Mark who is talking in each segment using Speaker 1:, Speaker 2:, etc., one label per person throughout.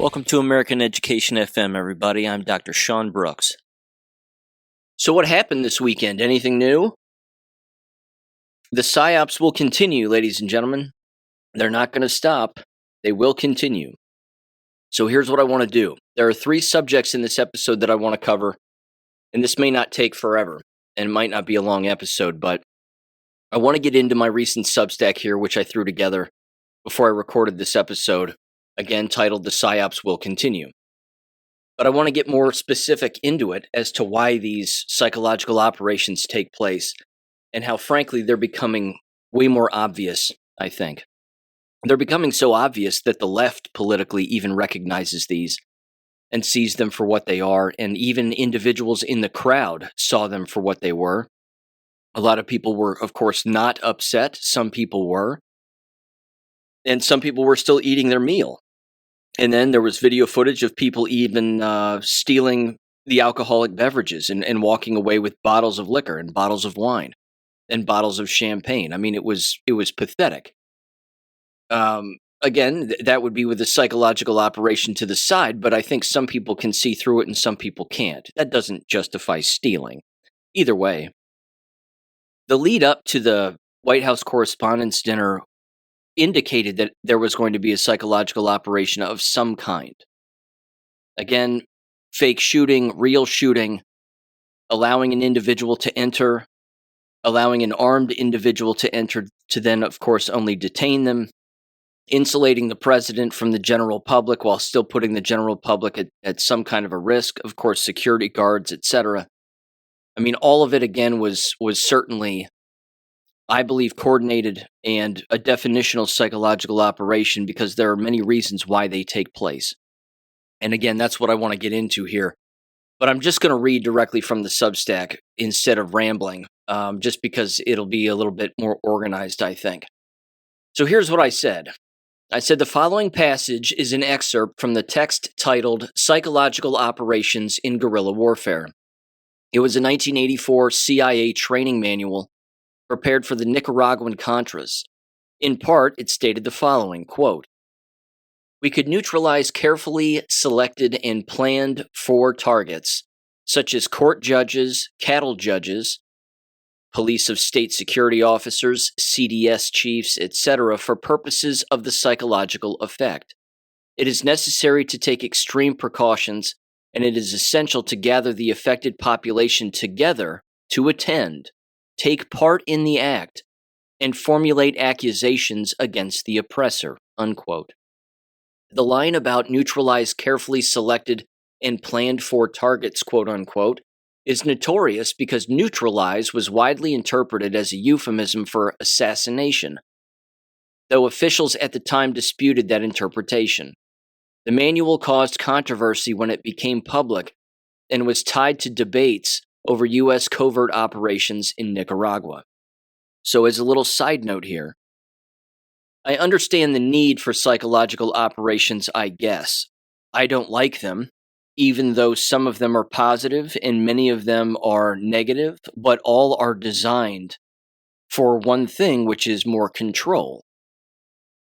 Speaker 1: Welcome to American Education FM, everybody. I'm Dr. Sean Brooks. So what happened this weekend? Anything new? The Psy-Ops will continue, ladies and gentlemen. They're not going to stop. They will continue. So here's what I want to do. There are 3 subjects in this episode that I want to cover, and this may not take forever, and it might not be a long episode, but I want to get into my recent Substack here, which I threw together before I recorded this episode, again titled The Psy-Ops Will Continue. But I want to get more specific into it as to why these psychological operations take place and how, frankly, they're becoming way more obvious, I think. They're becoming so obvious that the left politically even recognizes these and sees them for what they are, and even individuals in the crowd saw them for what they were. A lot of people were, of course, not upset. Some people were. And some people were still eating their meal. And then there was video footage of people even stealing the alcoholic beverages and walking away with bottles of liquor and bottles of wine and bottles of champagne. I mean, it was pathetic. Again, that would be with a psychological operation to the side, but I think some people can see through it and some people can't. That doesn't justify stealing. Either way, the lead up to the White House Correspondents' Dinner indicated that there was going to be a psychological operation of some kind. Again, fake shooting, real shooting, allowing an individual to enter, allowing an armed individual to enter to then, of course, only detain them, insulating the president from the general public while still putting the general public at some kind of a risk, of course, security guards, etc. I mean, all of it, again, was certainly, I believe, coordinated and a definitional psychological operation, because there are many reasons why they take place. And again, that's what I want to get into here. But I'm just going to read directly from the Substack instead of rambling, just because it'll be a little bit more organized, I think. So here's what I said. I said the following passage is an excerpt from the text titled Psychological Operations in Guerrilla Warfare. It was a 1984 CIA training manual prepared for the Nicaraguan Contras. In part, it stated the following, quote, "We could neutralize carefully selected and planned for targets, such as court judges, cattle judges, police of state security officers, CDS chiefs, etc., for purposes of the psychological effect. It is necessary to take extreme precautions, and it is essential to gather the affected population together to attend, take part in the act, and formulate accusations against the oppressor," unquote. The line about neutralize carefully selected and planned for targets, quote unquote, is notorious because neutralize was widely interpreted as a euphemism for assassination, though officials at the time disputed that interpretation. The manual caused controversy when it became public and was tied to debates over U.S. covert operations in Nicaragua. So as a little side note here, I understand the need for psychological operations, I guess. I don't like them, even though some of them are positive and many of them are negative, but all are designed for one thing, which is more control.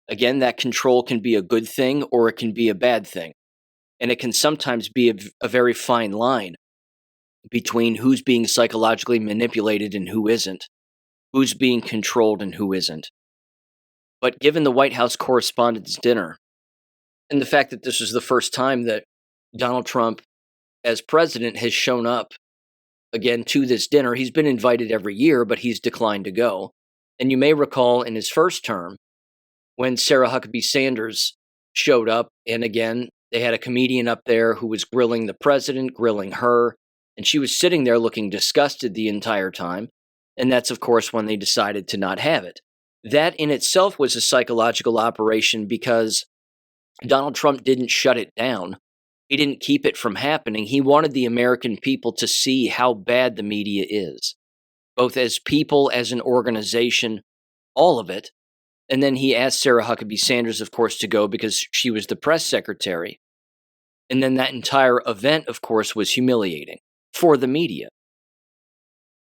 Speaker 1: Again, that control can be a good thing or it can be a bad thing. And it can sometimes be a very fine line between who's being psychologically manipulated and who isn't, who's being controlled and who isn't. But given the White House Correspondents' Dinner, and the fact that this was the first time that Donald Trump, as president, has shown up again to this dinner, he's been invited every year, but he's declined to go. And you may recall in his first term, when Sarah Huckabee Sanders showed up, and again, they had a comedian up there who was grilling the president, grilling her, and she was sitting there looking disgusted the entire time. And that's, of course, when they decided to not have it. That in itself was a psychological operation because Donald Trump didn't shut it down. He didn't keep it from happening. He wanted the American people to see how bad the media is, both as people, as an organization, all of it. And then he asked Sarah Huckabee Sanders, of course, to go because she was the press secretary. And then that entire event, of course, was humiliating for the media.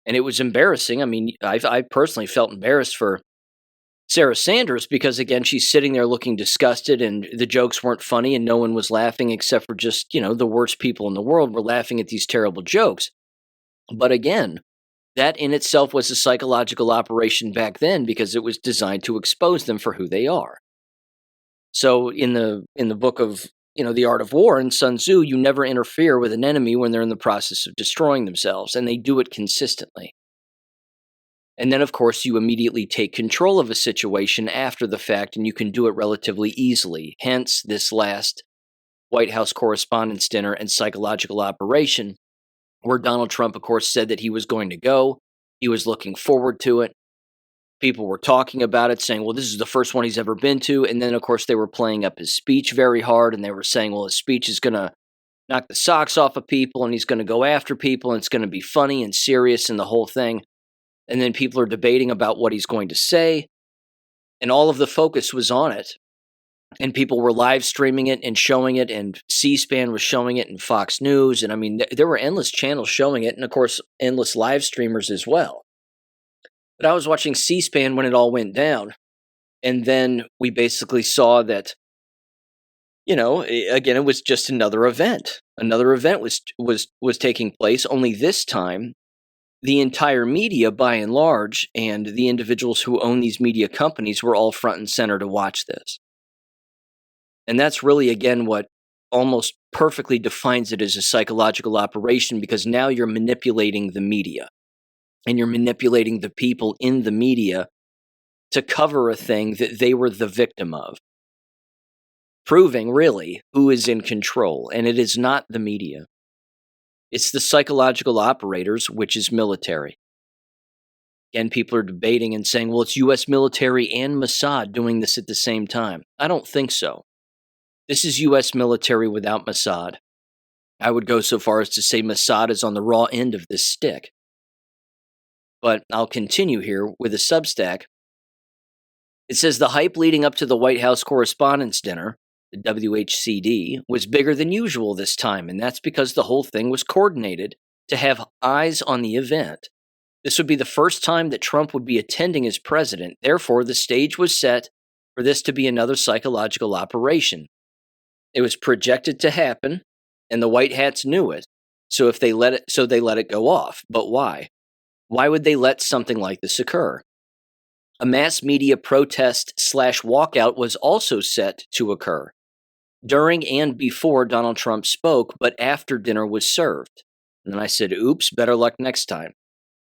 Speaker 1: And it was embarrassing. I mean, I personally felt embarrassed for Sarah Sanders, because again, she's sitting there looking disgusted and the jokes weren't funny and no one was laughing except for just, the worst people in the world were laughing at these terrible jokes. But again, that in itself was a psychological operation back then because it was designed to expose them for who they are. So in the book of, The Art of War in Sun Tzu, you never interfere with an enemy when they're in the process of destroying themselves, and they do it consistently. And then, of course, you immediately take control of a situation after the fact, and you can do it relatively easily. Hence, this last White House Correspondents' Dinner and psychological operation, where Donald Trump, of course, said that he was going to go. He was looking forward to it. People were talking about it, saying, well, this is the first one he's ever been to. And then, of course, they were playing up his speech very hard, and they were saying, well, his speech is going to knock the socks off of people, and he's going to go after people, and it's going to be funny and serious and the whole thing. And then people are debating about what he's going to say, and all of the focus was on it. And people were live streaming it and showing it, and C-SPAN was showing it, and Fox News. And I mean, there were endless channels showing it, and of course, endless live streamers as well. But I was watching C-SPAN when it all went down. And then we basically saw that, again, it was just another event. Another event was taking place, only this time, the entire media, by and large, and the individuals who own these media companies were all front and center to watch this. And that's really, again, what almost perfectly defines it as a psychological operation, because now you're manipulating the media, and you're manipulating the people in the media to cover a thing that they were the victim of, proving, really, who is in control. And it is not the media. It's the psychological operators, which is military. Again, people are debating and saying, well, it's U.S. military and Mossad doing this at the same time. I don't think so. This is U.S. military without Mossad. I would go so far as to say Mossad is on the raw end of this stick. But I'll continue here with a Substack. It says the hype leading up to the White House Correspondents' Dinner, the WHCD, was bigger than usual this time, and that's because the whole thing was coordinated to have eyes on the event. This would be the first time that Trump would be attending as president. Therefore, the stage was set for this to be another psychological operation. It was projected to happen, and the White Hats knew it. So they let it go off. But why? Why would they let something like this occur? A mass media protest/walkout was also set to occur during and before Donald Trump spoke, but after dinner was served. And then I said, oops, better luck next time.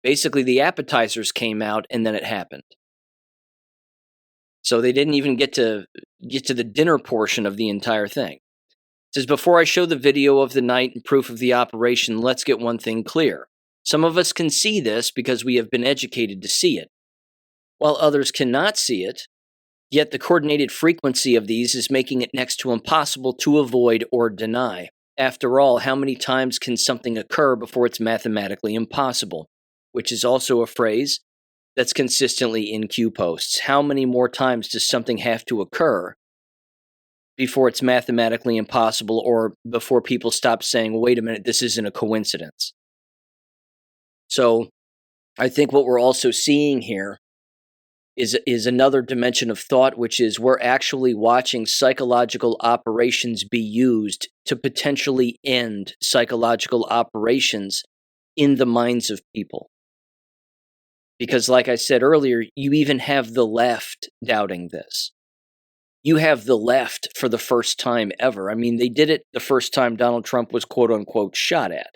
Speaker 1: Basically, the appetizers came out, and then it happened. So they didn't even get to the dinner portion of the entire thing. It says, before I show the video of the night and proof of the operation, let's get one thing clear. Some of us can see this because we have been educated to see it, while others cannot see it. Yet the coordinated frequency of these is making it next to impossible to avoid or deny. After all, how many times can something occur before it's mathematically impossible? Which is also a phrase that's consistently in Q posts. How many more times does something have to occur before it's mathematically impossible, or before people stop saying, wait a minute, this isn't a coincidence? So I think what we're also seeing here is another dimension of thought, which is we're actually watching psychological operations be used to potentially end psychological operations in the minds of people. Because like I said earlier, you even have the left doubting this. You have the left for the first time ever. I mean, they did it the first time Donald Trump was quote unquote shot at.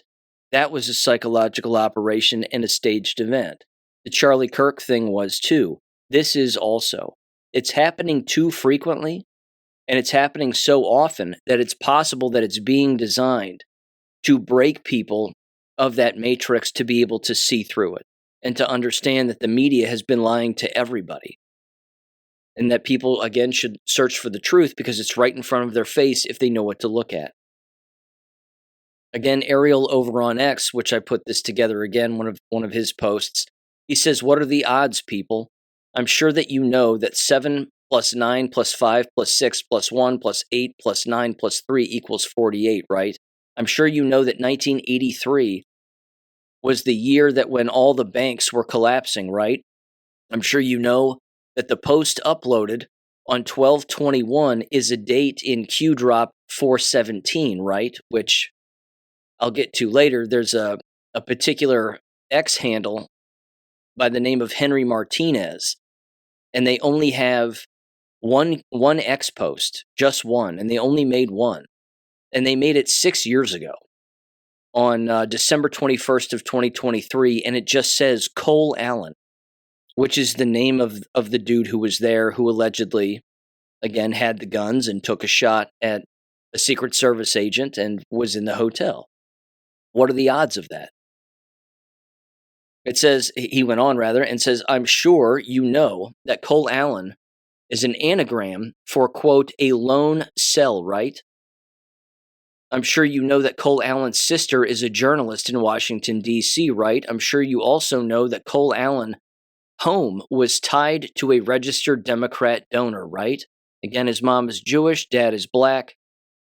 Speaker 1: That was a psychological operation and a staged event. The Charlie Kirk thing was too. This is also. It's happening too frequently, and it's happening so often that it's possible that it's being designed to break people of that matrix to be able to see through it and to understand that the media has been lying to everybody. And that people, again, should search for the truth because it's right in front of their face if they know what to look at. Again, Ariel over on X, which I put this together again, one of his posts, he says, what are the odds, people? I'm sure that you know that 7 plus 9 plus 5 plus 6 plus 1 plus 8 plus 9 plus 3 equals 48, right? I'm sure you know that 1983 was the year that when all the banks were collapsing, right? I'm sure you know that the post uploaded on 12/21 is a date in Q drop 417, right? Which I'll get to later. There's a particular X handle by the name of Henry Martinez, and they only have one X post, just one, and they only made one, and they made it 6 years ago on December 21st of 2023, and it just says Cole Allen, which is the name of the dude who was there, who allegedly, again, had the guns and took a shot at a Secret Service agent and was in the hotel. What are the odds of that? It says, he went on rather, and says, I'm sure you know that Cole Allen is an anagram for, quote, a lone cell, right? I'm sure you know that Cole Allen's sister is a journalist in Washington, D.C., right? I'm sure you also know that Cole Allen home was tied to a registered Democrat donor, right? Again, his mom is Jewish, dad is black.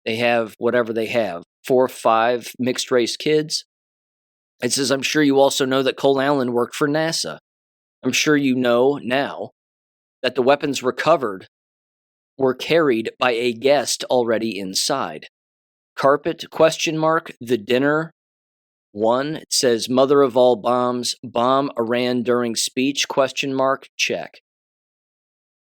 Speaker 1: They have whatever they have, 4 or 5 mixed race kids. It says, I'm sure you also know that Cole Allen worked for NASA. I'm sure you know now that the weapons recovered were carried by a guest already inside. Carpet, ? The dinner, 1. It says, mother of all bombs, bomb Iran during speech, ? Check.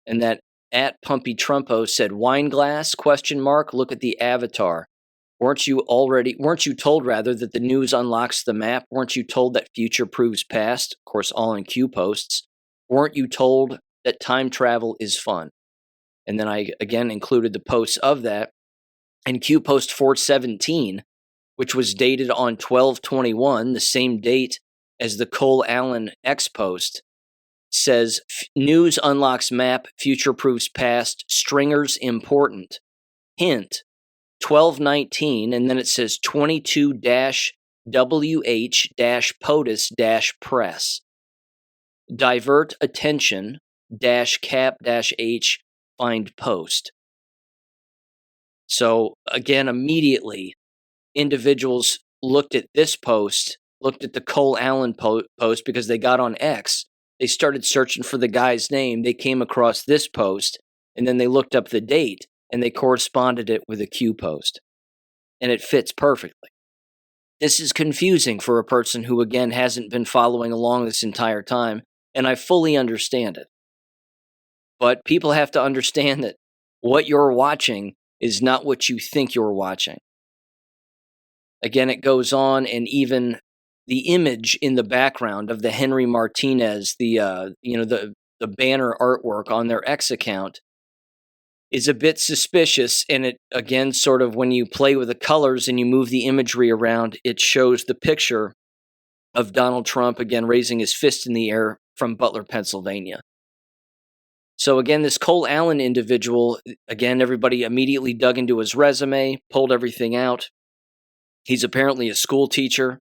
Speaker 1: And that at Pumpy Trumpo said, wine glass, ? Look at the avatar. Weren't you told that the news unlocks the map? Weren't you told that future proves past? Of course, all in Q posts. Weren't you told that time travel is fun? And then I again included the posts of that. And Q post 417, which was dated on 12/21, the same date as the Cole Allen X post, says, news unlocks map, future proves past, stringers important. Hint, 12/19, and then it says 22-WH-POTUS-press. Divert attention -cap-H find post. So again, immediately, individuals looked at this post, looked at the Cole Allen post because they got on X. They started searching for the guy's name. They came across this post, and then they looked up the date, and they corresponded it with a Q post. And it fits perfectly. This is confusing for a person who, again, hasn't been following along this entire time, and I fully understand it. But people have to understand that what you're watching is not what you think you're watching. Again, it goes on, and even the image in the background of the Henry Martinez, the banner artwork on their X account, is a bit suspicious, and it, again, sort of when you play with the colors and you move the imagery around, it shows the picture of Donald Trump, again, raising his fist in the air from Butler, Pennsylvania. So again, this Cole Allen individual, again, everybody immediately dug into his resume, pulled everything out. He's apparently a school teacher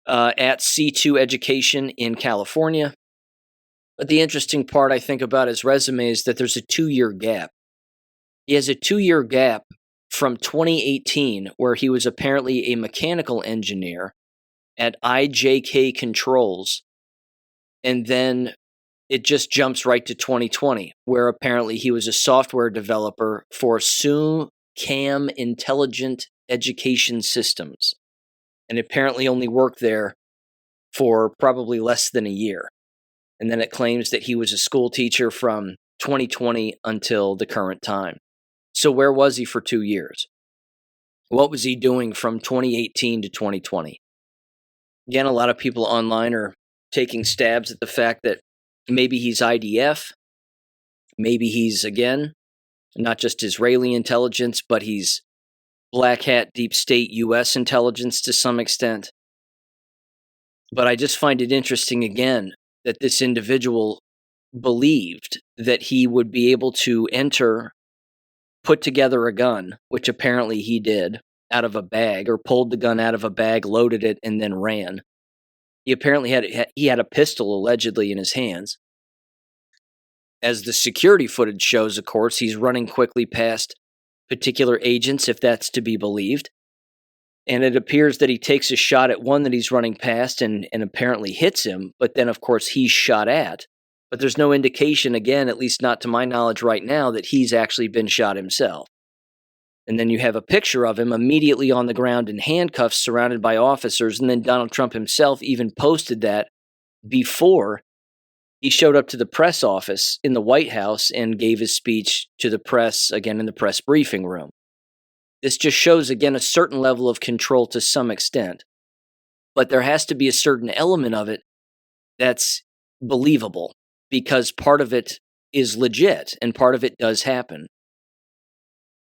Speaker 1: at C2 Education in California. But the interesting part, I think, about his resume is that there's a 2-year gap. He has a 2-year gap from 2018, where he was apparently a mechanical engineer at IJK Controls, and then it just jumps right to 2020, where apparently he was a software developer for SUMCAM Intelligent Education Systems, and apparently only worked there for probably less than a year. And then it claims that he was a school teacher from 2020 until the current time. So where was he for 2 years? What was he doing from 2018 to 2020? Again, a lot of people online are taking stabs at the fact that maybe he's IDF, maybe he's, again, not just Israeli intelligence, but he's black hat deep state U.S. intelligence to some extent. But I just find it interesting, again, that this individual believed that he would be able to put together a gun, which apparently he did, out of a bag, or pulled the gun out of a bag, loaded it, and then ran. He apparently had a pistol allegedly in his hands. As the security footage shows, of course, he's running quickly past particular agents, if that's to be believed. And it appears that he takes a shot at one that he's running past and apparently hits him, but then, of course, he's shot at. But there's no indication, again, at least not to my knowledge right now, that he's actually been shot himself. And then you have a picture of him immediately on the ground in handcuffs, surrounded by officers, and then Donald Trump himself even posted that before he showed up to the press office in the White House and gave his speech to the press, again, in the press briefing room. This just shows, again, a certain level of control to some extent. But there has to be a certain element of it that's believable, because part of it is legit and part of it does happen.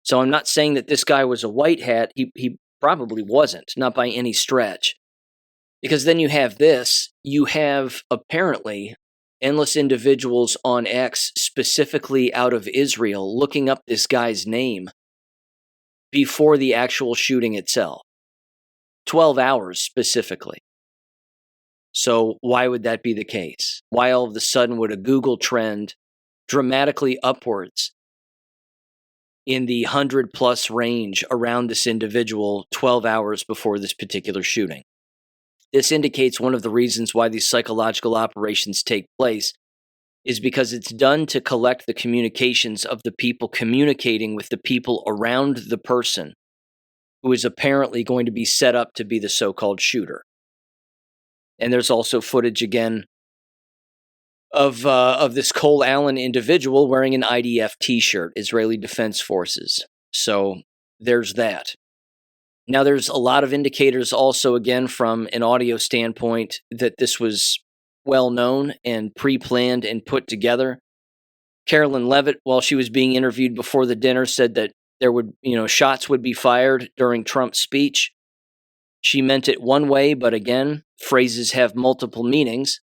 Speaker 1: So I'm not saying that this guy was a white hat. He probably wasn't, not by any stretch. Because then you have this. You have, apparently, endless individuals on X, specifically out of Israel, looking up this guy's name before the actual shooting itself. 12 hours specifically. So why would that be the case? Why all of a sudden would a Google trend dramatically upwards in the 100+ range around this individual 12 hours before this particular shooting? This indicates one of the reasons why these psychological operations take place is because it's done to collect the communications of the people communicating with the people around the person who is apparently going to be set up to be the so-called shooter. And there's also footage, again, of this Cole Allen individual wearing an IDF t-shirt, Israeli Defense Forces. So there's that. Now, there's a lot of indicators also, again, from an audio standpoint, that this was well known and pre-planned and put together. Carolyn Levitt, while she was being interviewed before the dinner, said that there would, shots would be fired during Trump's speech. She meant it one way, but again, phrases have multiple meanings.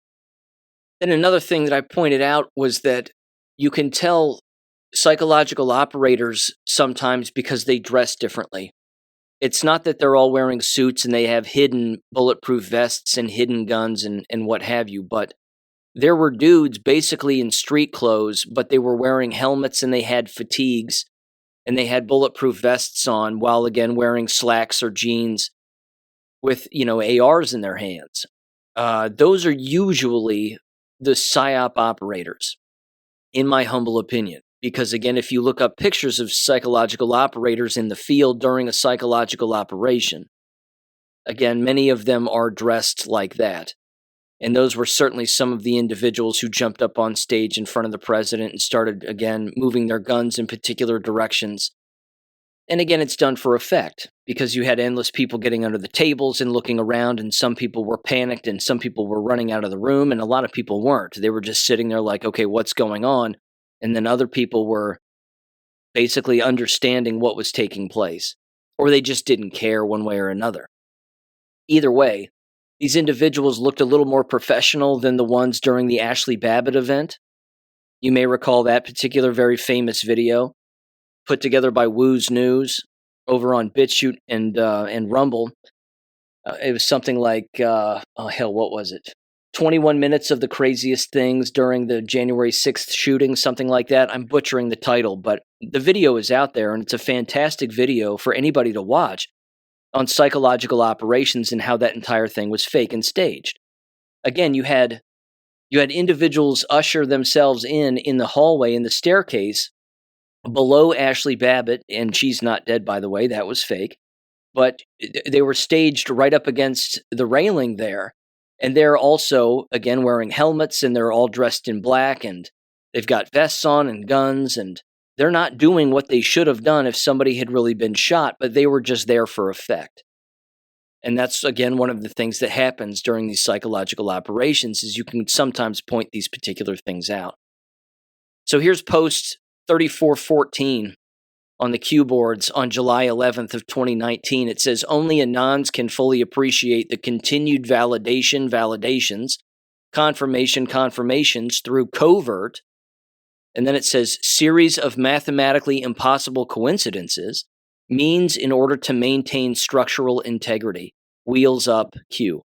Speaker 1: Then another thing that I pointed out was that you can tell psychological operators sometimes because they dress differently. It's not that they're all wearing suits and they have hidden bulletproof vests and hidden guns and what have you, but there were dudes basically in street clothes, but they were wearing helmets and they had fatigues and they had bulletproof vests on while, again, wearing slacks or jeans with, ARs in their hands. Those are usually the Psy-Op operators, in my humble opinion. Because, again, if you look up pictures of psychological operators in the field during a psychological operation, again, many of them are dressed like that. And those were certainly some of the individuals who jumped up on stage in front of the president and started, again, moving their guns in particular directions. And again, it's done for effect, because you had endless people getting under the tables and looking around, and some people were panicked and some people were running out of the room, and a lot of people weren't. They were just sitting there like, okay, what's going on? And then other people were basically understanding what was taking place, or they just didn't care one way or another. Either way, these individuals looked a little more professional than the ones during the Ashley Babbitt event. You may recall that particular very famous video put together by Woo's News over on BitChute and Rumble. It was something like, what was it? 21 minutes of the craziest things during the January 6th shooting, something like that. I'm butchering the title, but the video is out there, and it's a fantastic video for anybody to watch on psychological operations and how that entire thing was fake and staged. Again, you had individuals usher themselves in the hallway, in the staircase, below Ashley Babbitt, and she's not dead, by the way, that was fake, but they were staged right up against the railing there. And they're also, again, wearing helmets, and they're all dressed in black, and they've got vests on and guns, and they're not doing what they should have done if somebody had really been shot, but they were just there for effect. And that's, again, one of the things that happens during these psychological operations, is you can sometimes point these particular things out. So here's post 3414 on the Q boards on July 11th of 2019. It says, only Anons can fully appreciate the continued validations, confirmations through covert, and then it says, series of mathematically impossible coincidences, means in order to maintain structural integrity. Wheels up, Q.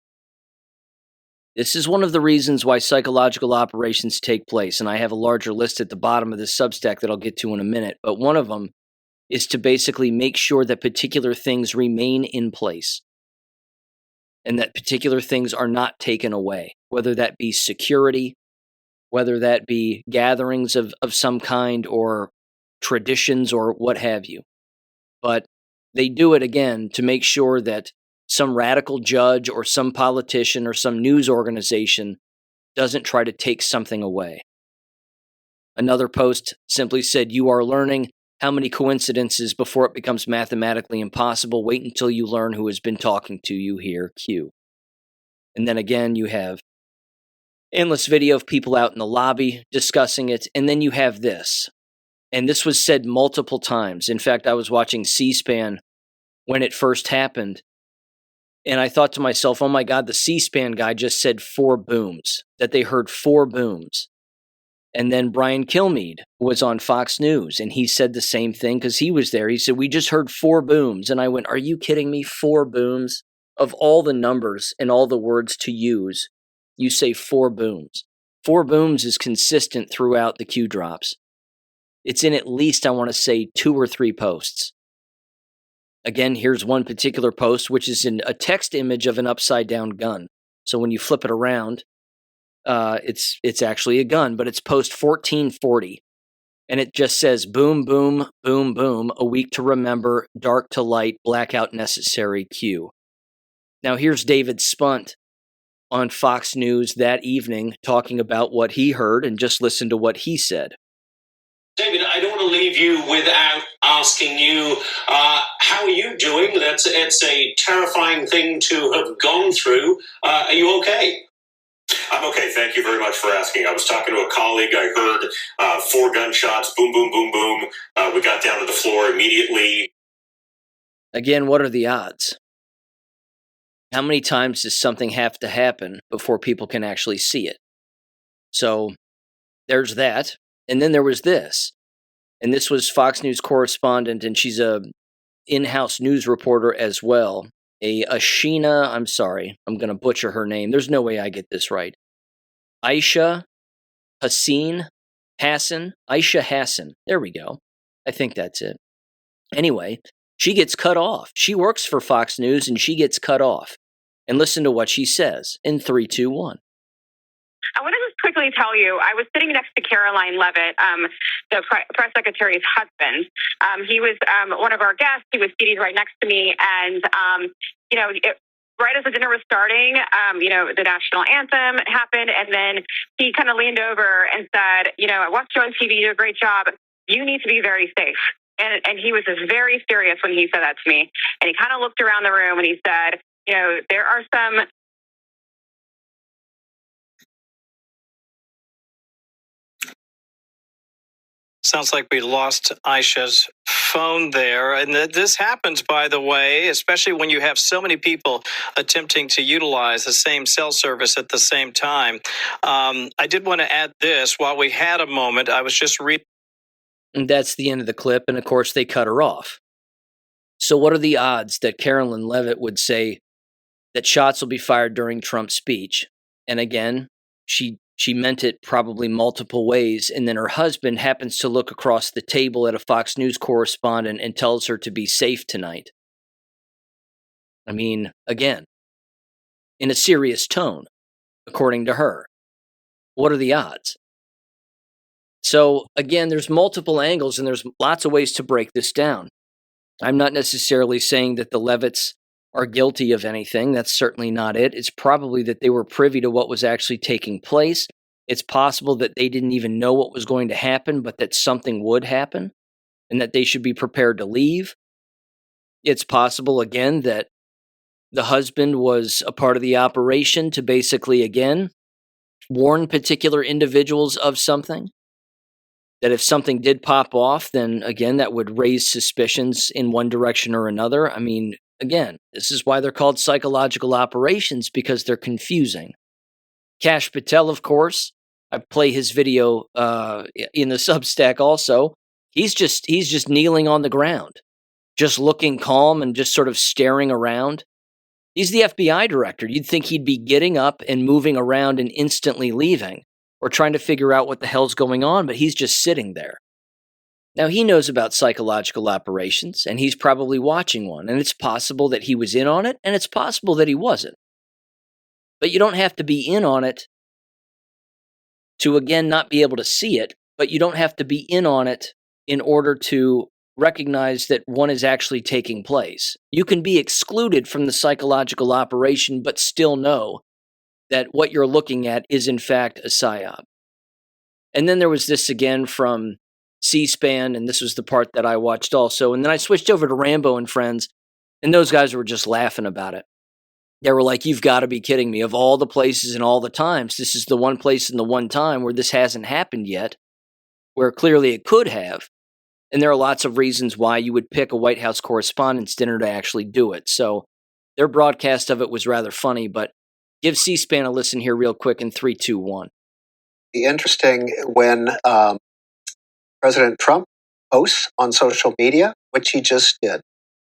Speaker 1: This is one of the reasons why psychological operations take place, and I have a larger list at the bottom of this Substack that I'll get to in a minute, but one of them is to basically make sure that particular things remain in place and that particular things are not taken away, whether that be security whether that be gatherings of some kind or traditions or what have you. But they do it again to make sure that some radical judge or some politician or some news organization doesn't try to take something away. Another post simply said, "You are learning how many coincidences before it becomes mathematically impossible. Wait until you learn who has been talking to you here, Q." And then again, you have endless video of people out in the lobby discussing it. And then you have this. And this was said multiple times. In fact, I was watching C-SPAN when it first happened. And I thought to myself, oh my God, the C-SPAN guy just said 4 booms, that they heard 4 booms. And then Brian Kilmeade was on Fox News, and he said the same thing because he was there. He said, we just heard 4 booms. And I went, are you kidding me? 4 booms? Of all the numbers and all the words to use, you say 4 booms. 4 booms is consistent throughout the Q drops. It's in at least, I want to say, 2 or 3 posts. Again, here's one particular post, which is in a text image of an upside-down gun. So when you flip it around, it's actually a gun, but it's post 1440. And it just says, boom, boom, boom, boom, a week to remember, dark to light, blackout necessary, Q. Now here's David Spunt on Fox News that evening talking about what he heard, and just listen to what he said.
Speaker 2: David, I don't want to leave you without asking you, how are you doing? It's a terrifying thing to have gone through. Are you okay? I'm okay. Thank you very much for asking. I was talking to a colleague. I heard 4 gunshots, boom, boom, boom, boom. We got down to the floor immediately.
Speaker 1: Again, what are the odds? How many times does something have to happen before people can actually see it? So there's that. And then there was this. And this was Fox News correspondent, and she's a in-house news reporter as well. Ashina, I'm sorry, I'm going to butcher her name. There's no way I get this right. Aisha Hassan. Aisha Hassan. There we go. I think that's it. Anyway, she gets cut off. She works for Fox News, and she gets cut off. And listen to what she says in 3, 2, 1.
Speaker 3: I want to just quickly tell you, I was sitting next to Caroline Levitt, the press secretary's husband. He was one of our guests. He was seated right next to me. And, right as the dinner was starting, the national anthem happened. And then he kind of leaned over and said, I watched you on TV. You do a great job. You need to be very safe. And he was just very serious when he said that to me. And he kind of looked around the room and he said, there are some...
Speaker 4: Sounds like we lost Aisha's phone there. And this happens, by the way, especially when you have so many people attempting to utilize the same cell service at the same time. I did want to add this. While we had a moment, I was just reading.
Speaker 1: And that's the end of the clip. And of course, they cut her off. So what are the odds that Caroline Levitt would say that shots will be fired during Trump's speech? And again, she meant it probably multiple ways, and then her husband happens to look across the table at a Fox News correspondent and tells her to be safe tonight. I mean, again, in a serious tone, according to her. What are the odds? So, again, there's multiple angles, and there's lots of ways to break this down. I'm not necessarily saying that the Levitts are guilty of anything. That's certainly not it. It's probably that they were privy to what was actually taking place. It's possible that they didn't even know what was going to happen, but that something would happen and that they should be prepared to leave. It's possible, again, that the husband was a part of the operation to basically, again, warn particular individuals of something. That if something did pop off, then, again, that would raise suspicions in one direction or another. I mean, again, this is why they're called psychological operations, because they're confusing. Kash Patel, of course, I play his video in the Substack also. He's just kneeling on the ground, just looking calm and just sort of staring around. He's the FBI director. You'd think he'd be getting up and moving around and instantly leaving, or trying to figure out what the hell's going on, but he's just sitting there. Now, he knows about psychological operations, and he's probably watching one, and it's possible that he was in on it, and it's possible that he wasn't. But you don't have to be in on it to, again, not be able to see it, but you don't have to be in on it in order to recognize that one is actually taking place. You can be excluded from the psychological operation, but still know that what you're looking at is, in fact, a psyop. And then there was this again from C-SPAN, and this was the part that I watched also. And then I switched over to Rambo and Friends, and those guys were just laughing about it. They were like, you've got to be kidding me. Of all the places and all the times, this is the one place and the one time where this hasn't happened yet, where clearly it could have. And there are lots of reasons why you would pick a White House Correspondents' Dinner to actually do it. So their broadcast of it was rather funny, but give C-SPAN a listen here real quick in 3, 2, 1.
Speaker 5: Be interesting when President Trump posts on social media, which he just did.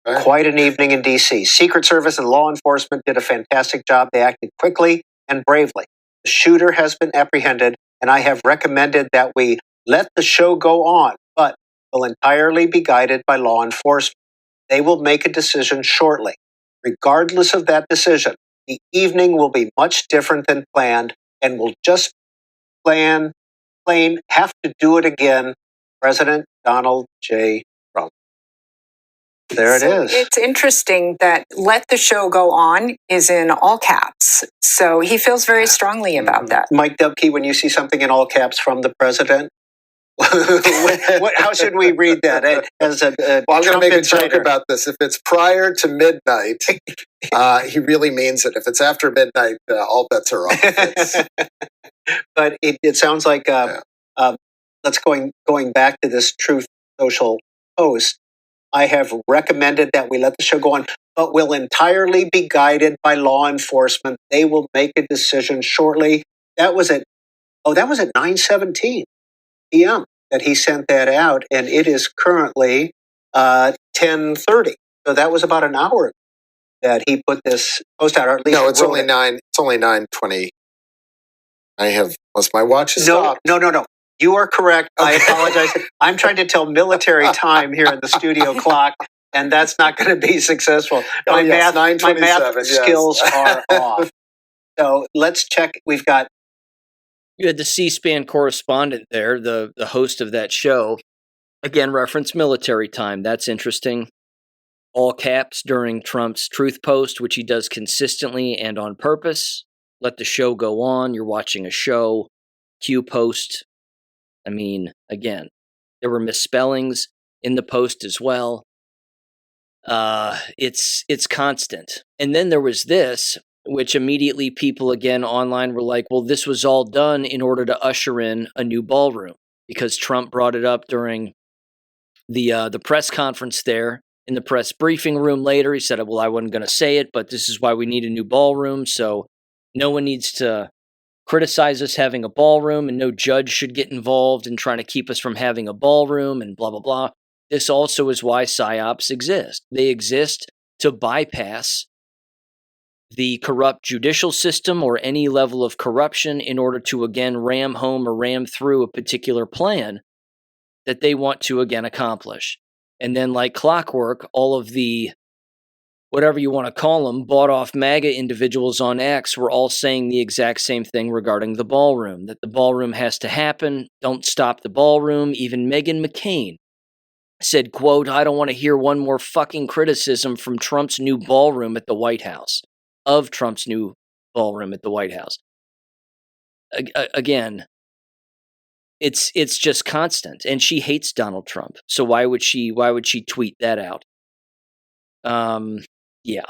Speaker 5: Right. Quite an evening in D.C. Secret Service and law enforcement did a fantastic job. They acted quickly and bravely. The shooter has been apprehended, and I have recommended that we let the show go on, but will entirely be guided by law enforcement. They will make a decision shortly. Regardless of that decision, the evening will be much different than planned, and will just plain have to do it again. President Donald J. Trump. There it is.
Speaker 6: It's interesting that "let the show go on" is in all caps. So he feels very strongly about that.
Speaker 5: Mike Dubke, when you see something in all caps from the president, how should we read that? As a
Speaker 7: well, I'm going to make
Speaker 5: insider.
Speaker 7: a joke about this. If it's prior to midnight, he really means it. If it's after midnight, all bets are off.
Speaker 5: But it sounds like let's going back to this Truth Social post. I have recommended that we let the show go on, but will entirely be guided by law enforcement. They will make a decision shortly. That was at 9:17 p.m. that he sent that out, and it is currently 10:30. So that was about an hour that he put this post out. Or at least
Speaker 7: no, it's only 9. It's only 9:20. Unless my watch is stopped.
Speaker 5: No. You are correct. Okay. I apologize. I'm trying to tell military time here in the studio clock, and that's not going to be successful. My math skills are off. So let's check. We've got.
Speaker 1: You had the C-SPAN correspondent there, the host of that show. Again, reference military time. That's interesting. All caps during Trump's truth post, which he does consistently and on purpose. Let the show go on. You're watching a show. Q post. I mean, again, there were misspellings in the post as well. It's constant. And then there was this, which immediately people again online were like, well, this was all done in order to usher in a new ballroom, because Trump brought it up during the press conference there in the press briefing room later. He said, well, I wasn't going to say it, but this is why we need a new ballroom. So no one needs to criticize us having a ballroom, and no judge should get involved in trying to keep us from having a ballroom, and blah, blah, blah. This also is why Psy-Ops exist. They exist to bypass the corrupt judicial system or any level of corruption in order to, again, ram home or ram through a particular plan that they want to, again, accomplish. And then, like clockwork, all of the whatever you want to call them, bought-off MAGA individuals on X were all saying the exact same thing regarding the ballroom, that the ballroom has to happen, don't stop the ballroom. Even Meghan McCain said, quote, I don't want to hear one more fucking criticism from Trump's new ballroom at the White House, of Trump's new ballroom at the White House. Again, it's just constant, and she hates Donald Trump. So why would she tweet that out? Yeah.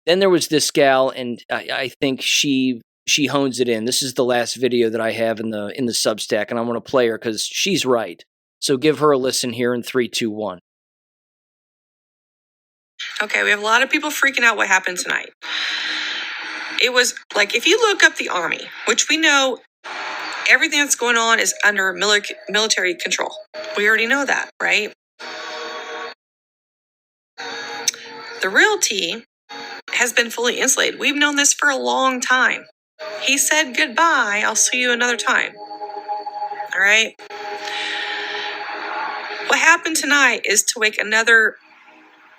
Speaker 1: Then there was this gal, and I think she hones it in. This is the last video that I have in the Substack, and I want to play her because she's right. So give her a listen here in 3, 2, 1.
Speaker 8: Okay, we have a lot of people freaking out what happened tonight. It was like, if you look up the Army, which we know everything that's going on is under military control. We already know that, right? The real T has been fully insulated. We've known this for a long time. He said, goodbye, I'll see you another time. All right? What happened tonight is to wake another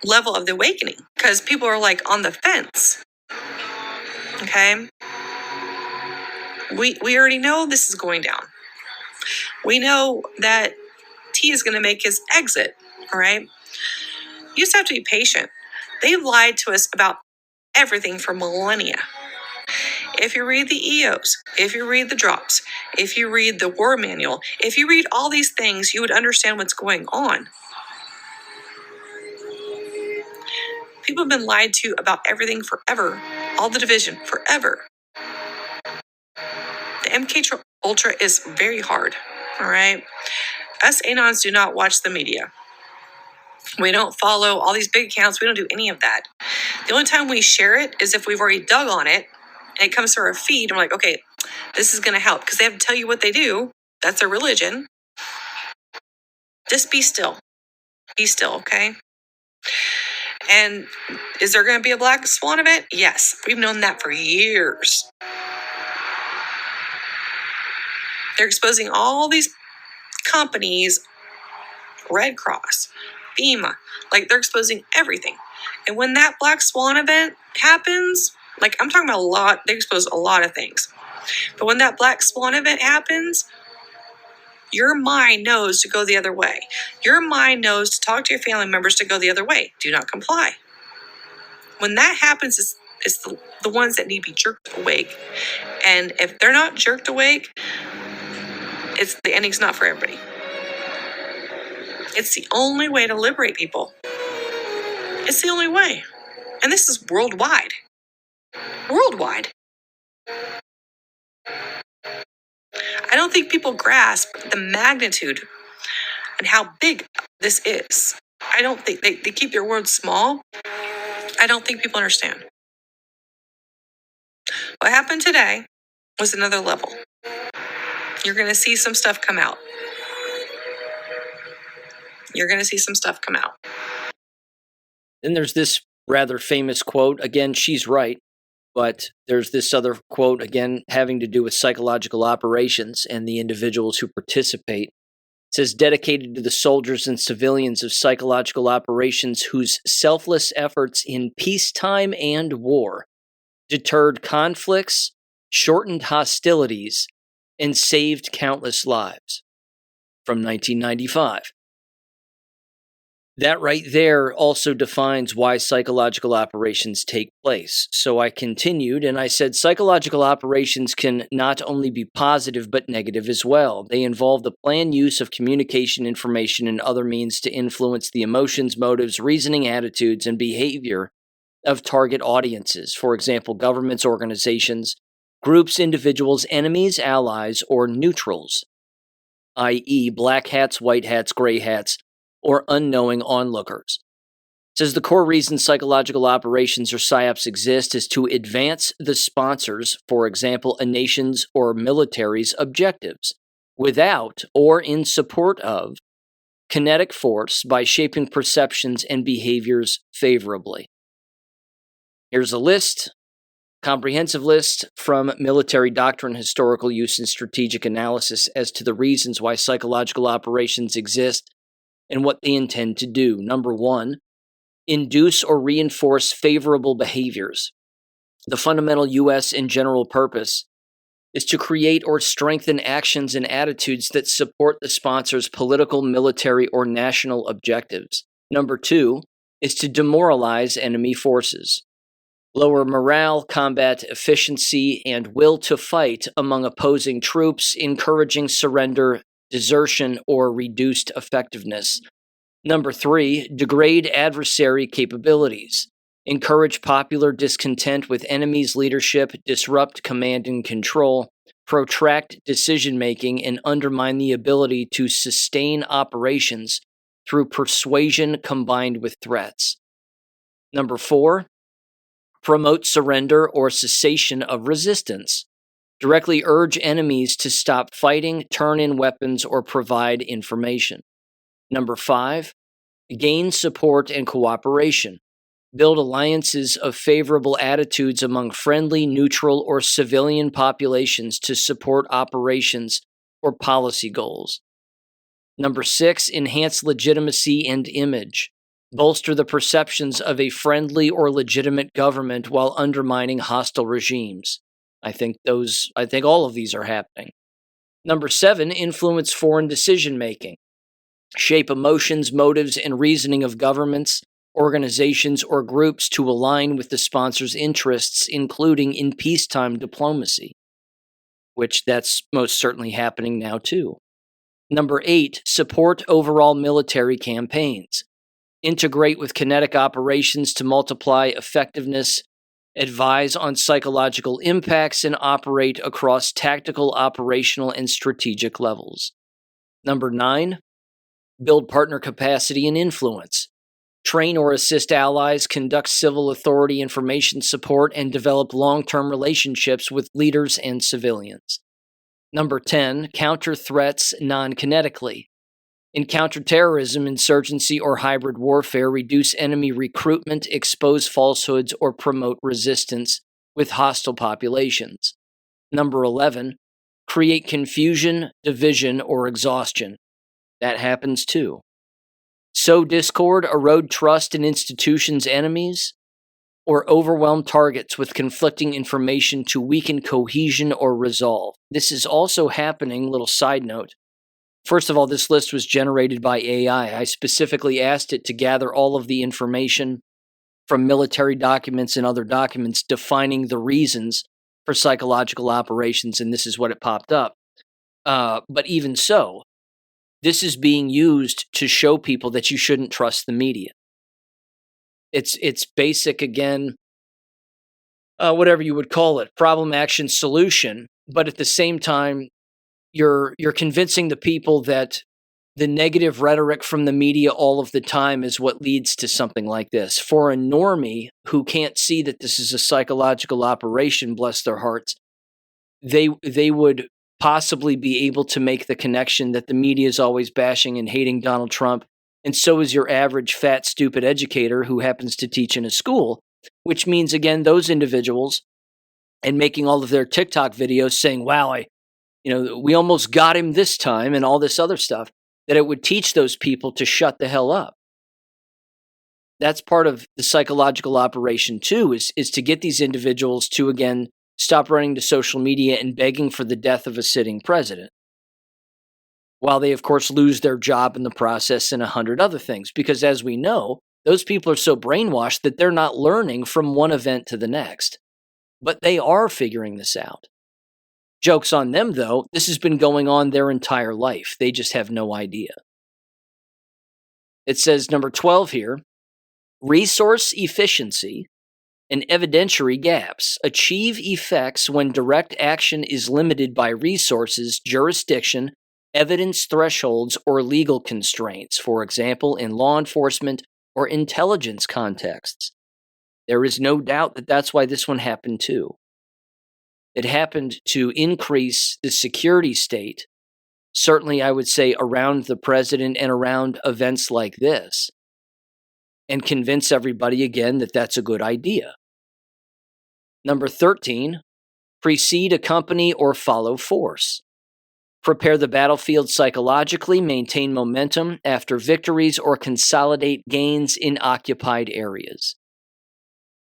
Speaker 8: level of the awakening, because people are like on the fence. Okay? We already know this is going down. We know that T is going to make his exit, all right? You just have to be patient. They've lied to us about everything for millennia. If you read the EOs, if you read the drops, if you read the war manual, if you read all these things, you would understand what's going on. People have been lied to about everything forever. All the division, forever. The MK Ultra is very hard, all right? Us Anons do not watch the media. We don't follow all these big accounts. We don't do any of that. The only time we share it is if we've already dug on it and it comes through our feed and we're like, okay, this is going to help, because they have to tell you what they do. That's their religion. Just be still. Be still, okay? And is there going to be a black swan event? Yes. We've known that for years. They're exposing all these companies, Red Cross, FEMA, like they're exposing everything. And when that black swan event happens, like I'm talking about a lot, they expose a lot of things. But when that black swan event happens, your mind knows to go the other way. Your mind knows to talk to your family members to go the other way. Do not comply. When that happens, it's the ones that need to be jerked awake. And if they're not jerked awake, the ending's not for everybody. It's the only way to liberate people. It's the only way. And this is worldwide. Worldwide. I don't think people grasp the magnitude and how big this is. I don't think they keep their words small. I don't think people understand. What happened today was another level. You're going to see some stuff come out. You're going to see some stuff come out.
Speaker 1: Then there's this rather famous quote. Again, she's right. But there's this other quote, again, having to do with psychological operations and the individuals who participate. It says, dedicated to the soldiers and civilians of psychological operations whose selfless efforts in peacetime and war deterred conflicts, shortened hostilities, and saved countless lives. From 1995. That right there also defines why psychological operations take place. So I continued and I said psychological operations can not only be positive but negative as well. They involve the planned use of communication, information, and other means to influence the emotions, motives, reasoning, attitudes, and behavior of target audiences. For example, governments, organizations, groups, individuals, enemies, allies, or neutrals, i.e. black hats, white hats, gray hats, or unknowing onlookers. It says the core reason psychological operations or Psy-Ops exist is to advance the sponsors, for example, a nation's or military's objectives, without or in support of kinetic force by shaping perceptions and behaviors favorably. Here's a list, comprehensive list from Military Doctrine, Historical Use, and Strategic Analysis as to the reasons why psychological operations exist and what they intend to do. Number 1, induce or reinforce favorable behaviors. The fundamental U.S. and general purpose is to create or strengthen actions and attitudes that support the sponsor's political, military, or national objectives. Number 2 is to demoralize enemy forces. Lower morale, combat efficiency, and will to fight among opposing troops, encouraging surrender, desertion, or reduced effectiveness. Number 3, degrade adversary capabilities. Encourage popular discontent with enemy's leadership, disrupt command and control, protract decision-making, and undermine the ability to sustain operations through persuasion combined with threats. Number 4, promote surrender or cessation of resistance. Directly urge enemies to stop fighting, turn in weapons, or provide information. Number 5, gain support and cooperation. Build alliances of favorable attitudes among friendly, neutral, or civilian populations to support operations or policy goals. Number 6, enhance legitimacy and image. Bolster the perceptions of a friendly or legitimate government while undermining hostile regimes. I think all of these are happening. Number 7, influence foreign decision making. Shape emotions, motives, and reasoning of governments, organizations, or groups to align with the sponsor's interests, including in peacetime diplomacy, which that's most certainly happening now too. Number 8, support overall military campaigns. Integrate with kinetic operations to multiply effectiveness, advise on psychological impacts, and operate across tactical, operational, and strategic levels. Number 9, build partner capacity and influence. Train or assist allies, conduct civil authority information support, and develop long-term relationships with leaders and civilians. Number 10, counter threats non-kinetically. In counterterrorism, insurgency, or hybrid warfare, reduce enemy recruitment, expose falsehoods, or promote resistance with hostile populations. Number 11, create confusion, division, or exhaustion. That happens too. Sow discord, erode trust in institutions' enemies, or overwhelm targets with conflicting information to weaken cohesion or resolve. This is also happening, little side note. First of all, this list was generated by AI. I specifically asked it to gather all of the information from military documents and other documents defining the reasons for psychological operations, and this is what it popped up. But even so, this is being used to show people that you shouldn't trust the media. It's basic, again, whatever you would call it, problem, action, solution. But at the same time, you're convincing the people that the negative rhetoric from the media all of the time is what leads to something like this. For a normie who can't see that this is a psychological operation, bless their hearts, they would possibly be able to make the connection that the media is always bashing and hating Donald Trump, and so is your average fat, stupid educator who happens to teach in a school, which means, again, those individuals and making all of their TikTok videos saying, wow, we almost got him this time and all this other stuff, that it would teach those people to shut the hell up. That's part of the psychological operation too, is to get these individuals to, again, stop running to social media and begging for the death of a sitting president, while they, of course, lose their job in the process and 100 other things. Because as we know, those people are so brainwashed that they're not learning from one event to the next. But they are figuring this out. Joke's on them, though. This has been going on their entire life. They just have no idea. It says, number 12 here, resource efficiency and evidentiary gaps. Achieve effects when direct action is limited by resources, jurisdiction, evidence thresholds, or legal constraints, for example, in law enforcement or intelligence contexts. There is no doubt that that's why this one happened too. It happened to increase the security state, certainly I would say around the president and around events like this, and convince everybody again that that's a good idea. Number 13, precede, accompany, or follow force. Prepare the battlefield psychologically, maintain momentum after victories, or consolidate gains in occupied areas.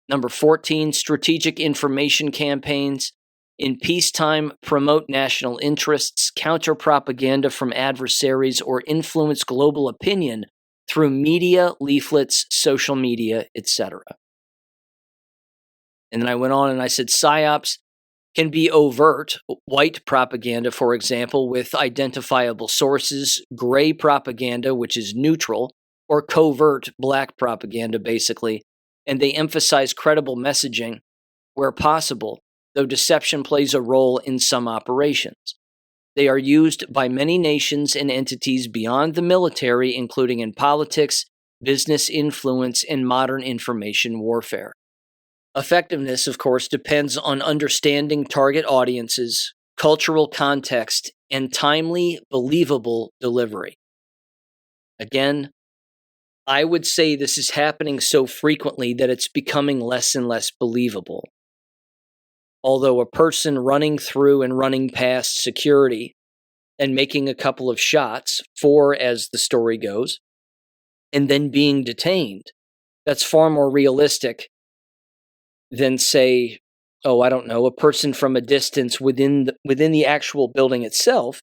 Speaker 1: Number 14, strategic information campaigns. In peacetime, promote national interests, counter propaganda from adversaries, or influence global opinion through media, leaflets, social media, etc. And then I went on and I said Psy-Ops can be overt, white propaganda, for example, with identifiable sources, gray propaganda, which is neutral, or covert black propaganda, basically. And they emphasize credible messaging where possible, though deception plays a role in some operations. They are used by many nations and entities beyond the military, including in politics, business influence, and modern information warfare. Effectiveness, of course, depends on understanding target audiences, cultural context, and timely, believable delivery. Again, I would say this is happening so frequently that it's becoming less and less believable. Although a person running through and running past security and making a couple of shots, 4 as the story goes, and then being detained, that's far more realistic than, say, I don't know, a person from a distance within the actual building itself,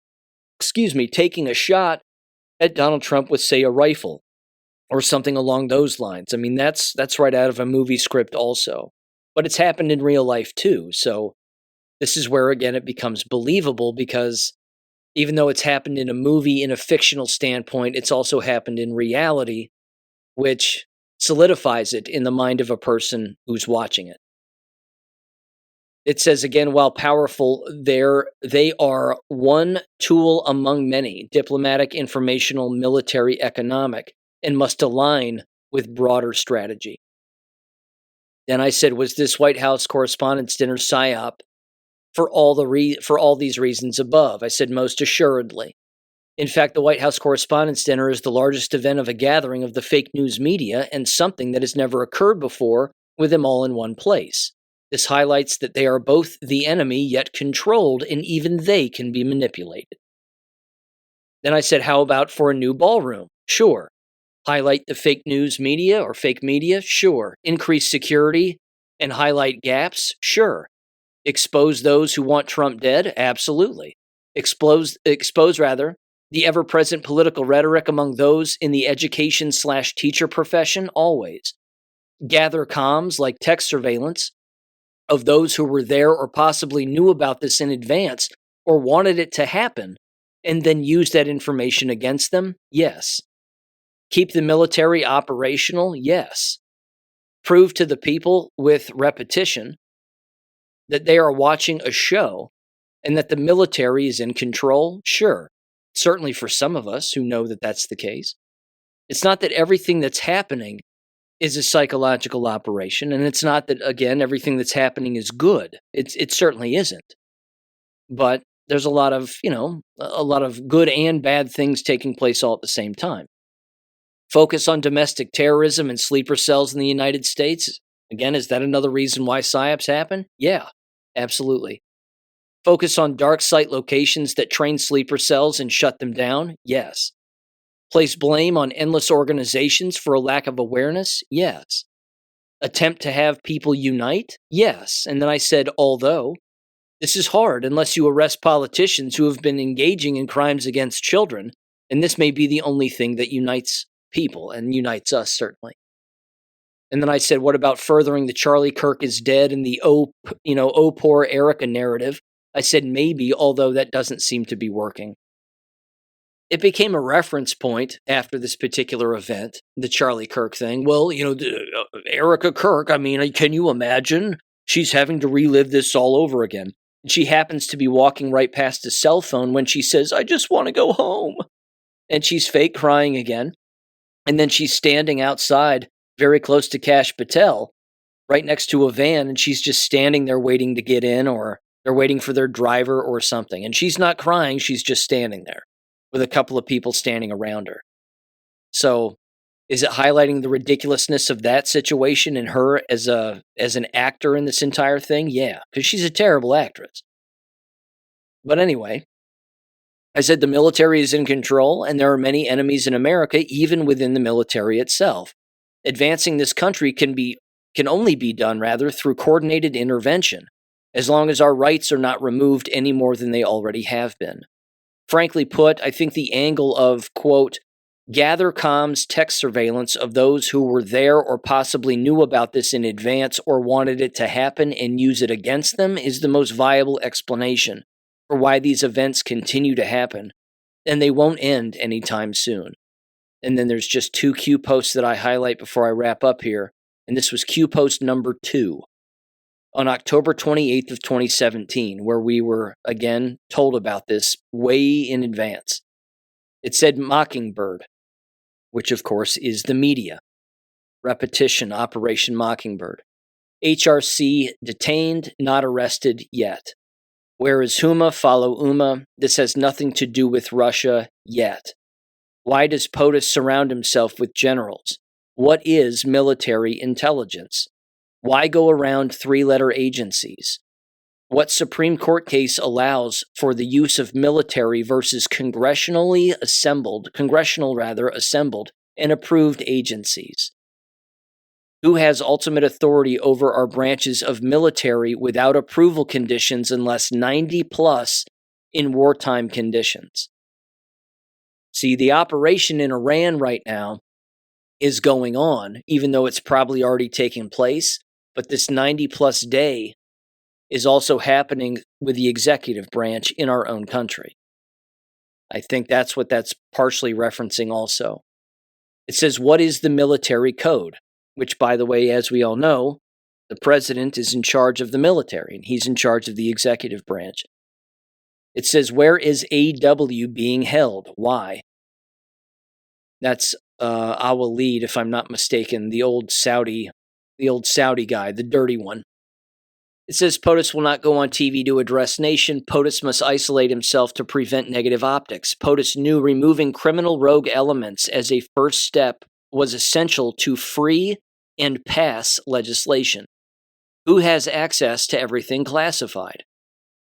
Speaker 1: taking a shot at Donald Trump with, say, a rifle or something along those lines. I mean, that's right out of a movie script also. But it's happened in real life too. So this is where, again, it becomes believable, because even though it's happened in a movie in a fictional standpoint, it's also happened in reality, which solidifies it in the mind of a person who's watching it. It says again, while powerful, they are one tool among many, diplomatic, informational, military, economic, and must align with broader strategy. Then I said, was this White House Correspondents' Dinner Psy-Op for all these reasons above? I said, most assuredly. In fact, the White House Correspondents' Dinner is the largest event of a gathering of the fake news media, and something that has never occurred before with them all in one place. This highlights that they are both the enemy, yet controlled, and even they can be manipulated. Then I said, how about for a new ballroom? Sure. Highlight the fake news media or fake media? Sure. Increase security and highlight gaps? Sure. Expose those who want Trump dead? Absolutely. Expose the ever-present political rhetoric among those in the education/teacher profession? Always. Gather comms like text surveillance of those who were there or possibly knew about this in advance or wanted it to happen, and then use that information against them? Yes. Keep the military operational? Yes. Prove to the people with repetition that they are watching a show and that the military is in control? Sure. Certainly for some of us who know that that's the case. It's not that everything that's happening is a psychological operation, and it's not that, again, everything that's happening is good. It certainly isn't. But there's a lot of good and bad things taking place all at the same time. Focus on domestic terrorism and sleeper cells in the United States. Again, is that another reason why PSYOPs happen? Yeah, absolutely. Focus on dark site locations that train sleeper cells and shut them down? Yes. Place blame on endless organizations for a lack of awareness? Yes. Attempt to have people unite? Yes. And then I said, although this is hard unless you arrest politicians who have been engaging in crimes against children, and this may be the only thing that unites people and unites us, certainly. And then I said, what about furthering the Charlie Kirk is dead and the oh poor Erica narrative? I said maybe, although that doesn't seem to be working. It became a reference point after this particular event, the Charlie Kirk thing. Well, Erica Kirk, I mean, can you imagine? She's having to relive this all over again. And she happens to be walking right past a cell phone when she says, I just want to go home. And she's fake crying again. And then she's standing outside very close to Kash Patel, right next to a van, and she's just standing there waiting to get in, or they're waiting for their driver or something. And she's not crying, she's just standing there with a couple of people standing around her. So is it highlighting the ridiculousness of that situation and her as an actor in this entire thing? Yeah, because she's a terrible actress. But anyway, I said the military is in control, and there are many enemies in America, even within the military itself. Advancing this country can only be done through coordinated intervention, as long as our rights are not removed any more than they already have been. Frankly put, I think the angle of, quote, gather comms text surveillance of those who were there or possibly knew about this in advance or wanted it to happen and use it against them is the most viable explanation for why these events continue to happen, and they won't end anytime soon. And then there's just 2 Q posts that I highlight before I wrap up here, and this was Q post number 2 on October 28th of 2017, where we were, again, told about this way in advance. It said Mockingbird, which of course is the media. Repetition, Operation Mockingbird. HRC detained, not arrested yet. Where is Huma? Follow Uma. This has nothing to do with Russia yet. Why does POTUS surround himself with generals? What is military intelligence? Why go around 3-letter agencies? What Supreme Court case allows for the use of military versus congressional assembled and approved agencies? Who has ultimate authority over our branches of military without approval conditions unless 90 plus in wartime conditions? See, the operation in Iran right now is going on, even though it's probably already taken place. But this 90 plus day is also happening with the executive branch in our own country. I think that's what that's partially referencing also. It says, what is the military code? Which, by the way, as we all know, the president is in charge of the military, and he's in charge of the executive branch. It says, where is AW being held? Why? That's Awal Lead, if I'm not mistaken, the old Saudi guy, the dirty one. It says POTUS will not go on TV to address nation. POTUS must isolate himself to prevent negative optics. POTUS knew removing criminal rogue elements as a first step was essential to free and pass legislation. Who has access to everything classified?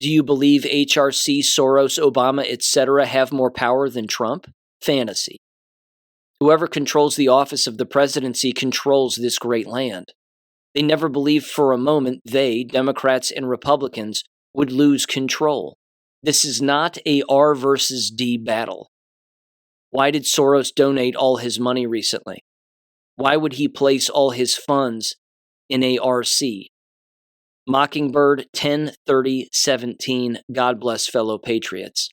Speaker 1: Do you believe HRC, Soros, Obama, etc. have more power than Trump? Fantasy. Whoever controls the office of the presidency controls this great land. They never believed for a moment they, Democrats and Republicans, would lose control. This is not a R versus D battle. Why did Soros donate all his money recently? Why would he place all his funds in ARC? Mockingbird 10/30/17, God bless fellow patriots.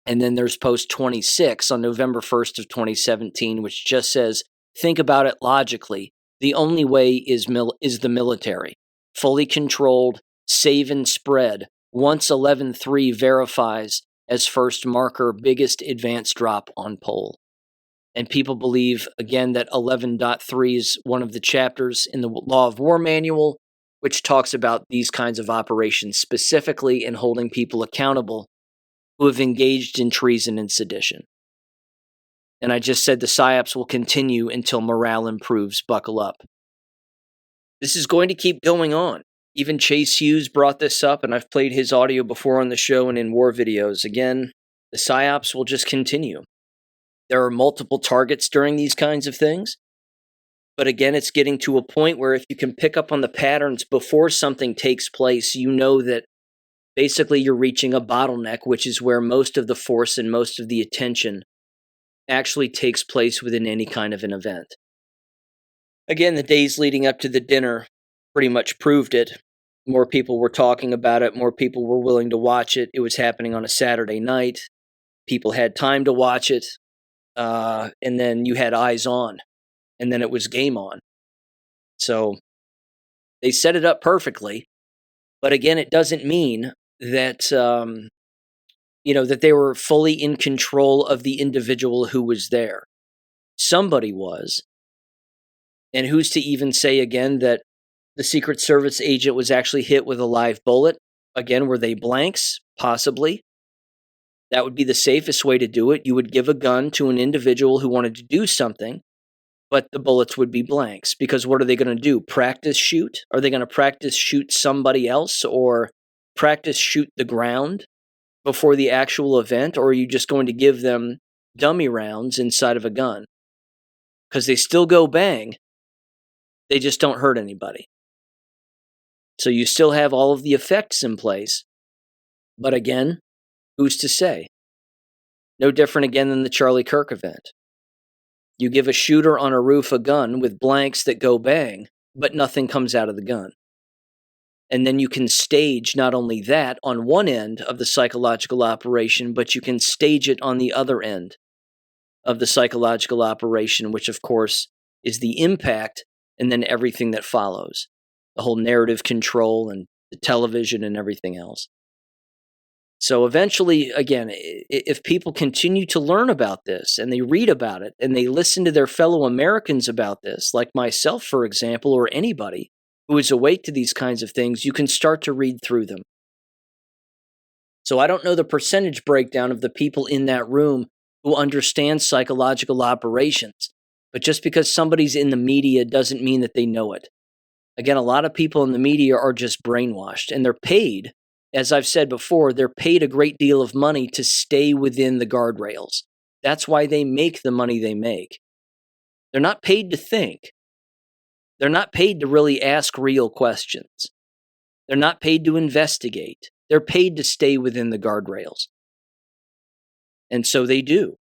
Speaker 1: And then there's post 26 on November 1st of 2017, which just says, think about it logically. The only way is the military. Fully controlled, save and spread. Once 11.3 verifies as first marker, biggest advance drop on poll. And people believe, again, that 11.3 is one of the chapters in the Law of War Manual, which talks about these kinds of operations specifically and holding people accountable who have engaged in treason and sedition. And I just said the Psy-Ops will continue until morale improves. Buckle up. This is going to keep going on. Even Chase Hughes brought this up, and I've played his audio before on the show and in war videos. Again, the Psy-Ops will just continue. There are multiple targets during these kinds of things. But again, it's getting to a point where if you can pick up on the patterns before something takes place, you know that basically you're reaching a bottleneck, which is where most of the force and most of the attention actually takes place within any kind of an event. Again, the days leading up to the dinner pretty much proved it. More people were talking about it. More people were willing to watch it. It was happening on a Saturday night. People had time to watch it. And then you had eyes on. And then it was game on. So they set it up perfectly. But again, it doesn't mean that, that they were fully in control of the individual who was there. Somebody was. And who's to even say again that the Secret Service agent was actually hit with a live bullet? Again, were they blanks? Possibly. That would be the safest way to do it. You would give a gun to an individual who wanted to do something, but the bullets would be blanks. Because what are they going to do? Practice shoot? Are they going to practice shoot somebody else or practice shoot the ground before the actual event? Or are you just going to give them dummy rounds inside of a gun? Because they still go bang. They just don't hurt anybody. So you still have all of the effects in place. But again, who's to say? No different again than the Charlie Kirk event. You give a shooter on a roof a gun with blanks that go bang, but nothing comes out of the gun. And then you can stage not only that on one end of the psychological operation, but you can stage it on the other end of the psychological operation, which of course is the impact and then everything that follows. The whole narrative control and the television and everything else. So eventually, again, if people continue to learn about this and they read about it and they listen to their fellow Americans about this, like myself, for example, or anybody who is awake to these kinds of things, you can start to read through them. So I don't know the percentage breakdown of the people in that room who understand psychological operations, but just because somebody's in the media doesn't mean that they know it. Again, a lot of people in the media are just brainwashed, and they're paid. As I've said before, they're paid a great deal of money to stay within the guardrails. That's why they make the money they make. They're not paid to think. They're not paid to really ask real questions. They're not paid to investigate. They're paid to stay within the guardrails. And so they do.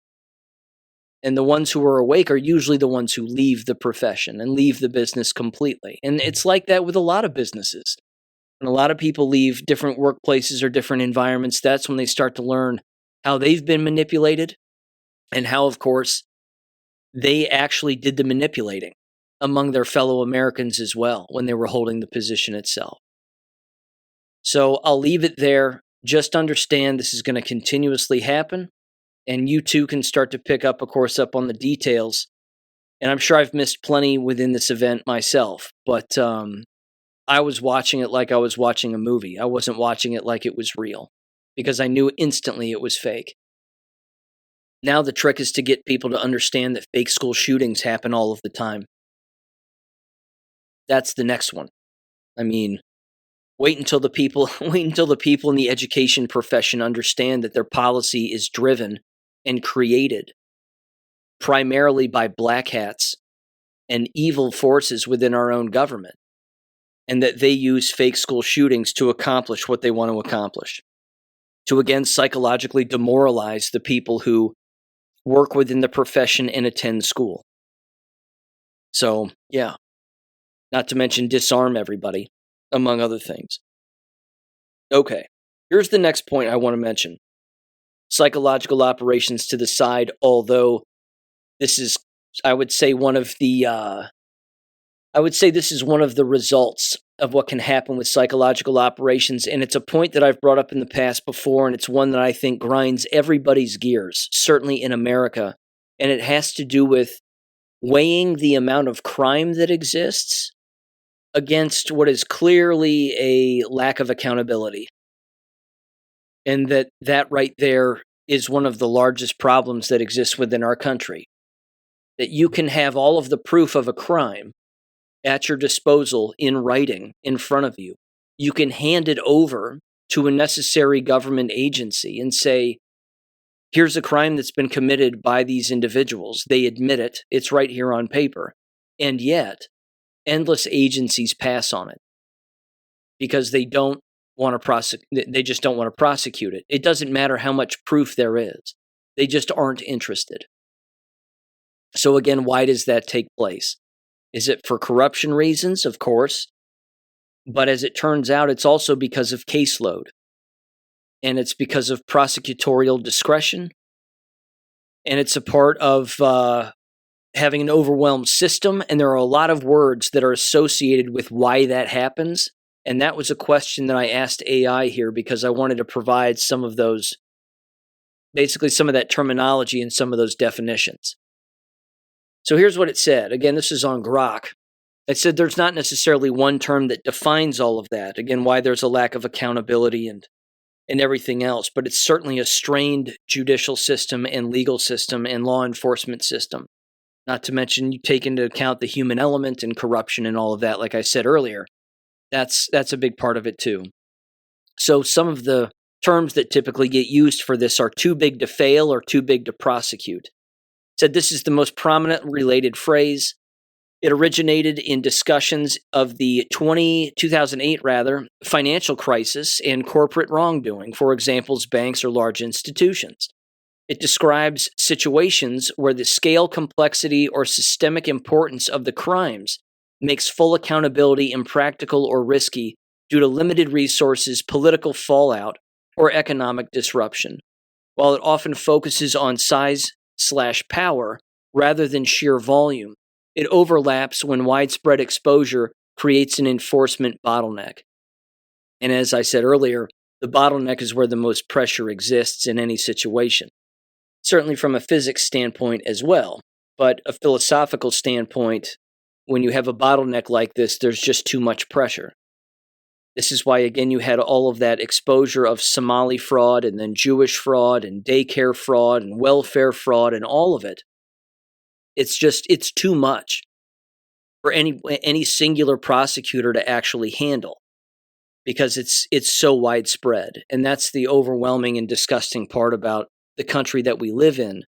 Speaker 1: And the ones who are awake are usually the ones who leave the profession and leave the business completely. And it's like that with a lot of businesses. When a lot of people leave different workplaces or different environments, that's when they start to learn how they've been manipulated and how, of course, they actually did the manipulating among their fellow Americans as well when they were holding the position itself. So I'll leave it there. Just understand this is going to continuously happen. And you too can start to pick up, of course, up on the details. And I'm sure I've missed plenty within this event myself, but I was watching it like I was watching a movie. I wasn't watching it like it was real because I knew instantly it was fake. Now the trick is to get people to understand that fake school shootings happen all of the time. That's the next one. I mean, wait until the people in the education profession understand that their policy is driven and created primarily by black hats and evil forces within our own government, and that they use fake school shootings to accomplish what they want to accomplish, to again psychologically demoralize the people who work within the profession and attend school. So, yeah, not to mention disarm everybody, among other things. Okay, here's the next point I want to mention. Psychological operations to the side, although this is, I would say, this is one of the results of what can happen with psychological operations, and it's a point that I've brought up in the past before, and it's one that I think grinds everybody's gears, certainly in America, and it has to do with weighing the amount of crime that exists against what is clearly a lack of accountability. And that right there is one of the largest problems that exists within our country. That you can have all of the proof of a crime at your disposal in writing in front of you. You can hand it over to a necessary government agency and say, here's a crime that's been committed by these individuals. They admit it. It's right here on paper. And yet, endless agencies pass on it because they don't want to they just don't want to prosecute it. It doesn't matter how much proof there is. They just aren't interested. So again, why does that take place? Is it for corruption reasons? Of course. But as it turns out, it's also because of caseload. And it's because of prosecutorial discretion. And it's a part of having an overwhelmed system. And there are a lot of words that are associated with why that happens. And that was a question that I asked AI here because I wanted to provide some of those, basically some of that terminology and some of those definitions. So here's what it said. Again, this is on Grok. It said there's not necessarily one term that defines all of that. Again, why there's a lack of accountability and everything else. But it's certainly a strained judicial system and legal system and law enforcement system. Not to mention you take into account the human element and corruption and all of that, like I said earlier. That's a big part of it too. So some of the terms that typically get used for this are too big to fail or too big to prosecute. Said this is the most prominent related phrase. It originated in discussions of the 2008 financial crisis and corporate wrongdoing, for examples, banks or large institutions. It describes situations where the scale, complexity, or systemic importance of the crimes makes full accountability impractical or risky due to limited resources, political fallout, or economic disruption. While it often focuses on size/power rather than sheer volume, it overlaps when widespread exposure creates an enforcement bottleneck. And as I said earlier, the bottleneck is where the most pressure exists in any situation. Certainly from a physics standpoint as well, but a philosophical standpoint, when you have a bottleneck like this, there's just too much pressure. This is why, again, you had all of that exposure of Somali fraud and then Jewish fraud and daycare fraud and welfare fraud and all of it. It's too much for any singular prosecutor to actually handle because it's so widespread. And that's the overwhelming and disgusting part about the country that we live in,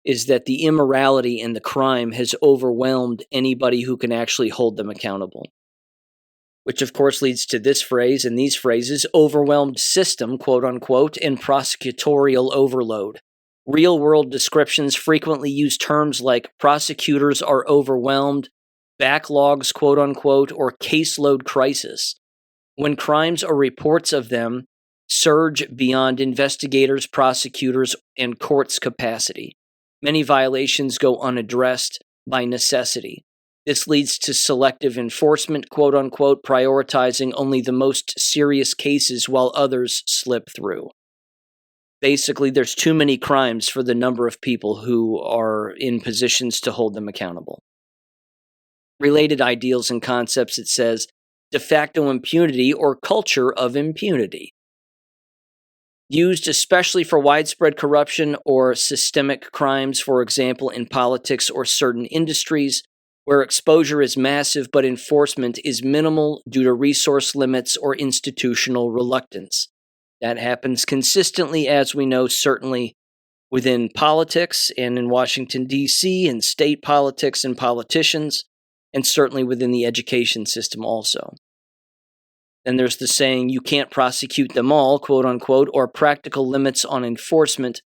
Speaker 1: is that the immorality and the crime has overwhelmed anybody who can actually hold them accountable. Which, of course, leads to this phrase and these phrases: overwhelmed system, quote unquote, and prosecutorial overload. Real-world descriptions frequently use terms like prosecutors are overwhelmed, backlogs, quote unquote, or caseload crisis. When crimes or reports of them surge beyond investigators, prosecutors, and courts' capacity, many violations go unaddressed by necessity. This leads to selective enforcement, quote unquote, prioritizing only the most serious cases while others slip through. Basically, there's too many crimes for the number of people who are in positions to hold them accountable. Related ideals and concepts, it says, de facto impunity or culture of impunity. Used especially for widespread corruption or systemic crimes, for example, in politics or certain industries, where exposure is massive but enforcement is minimal due to resource limits or institutional reluctance. That happens consistently, as we know, certainly within politics and in Washington, D.C., and state politics and politicians, and certainly within the education system also. Then there's the saying, you can't prosecute them all, quote unquote, or practical limits on enforcement,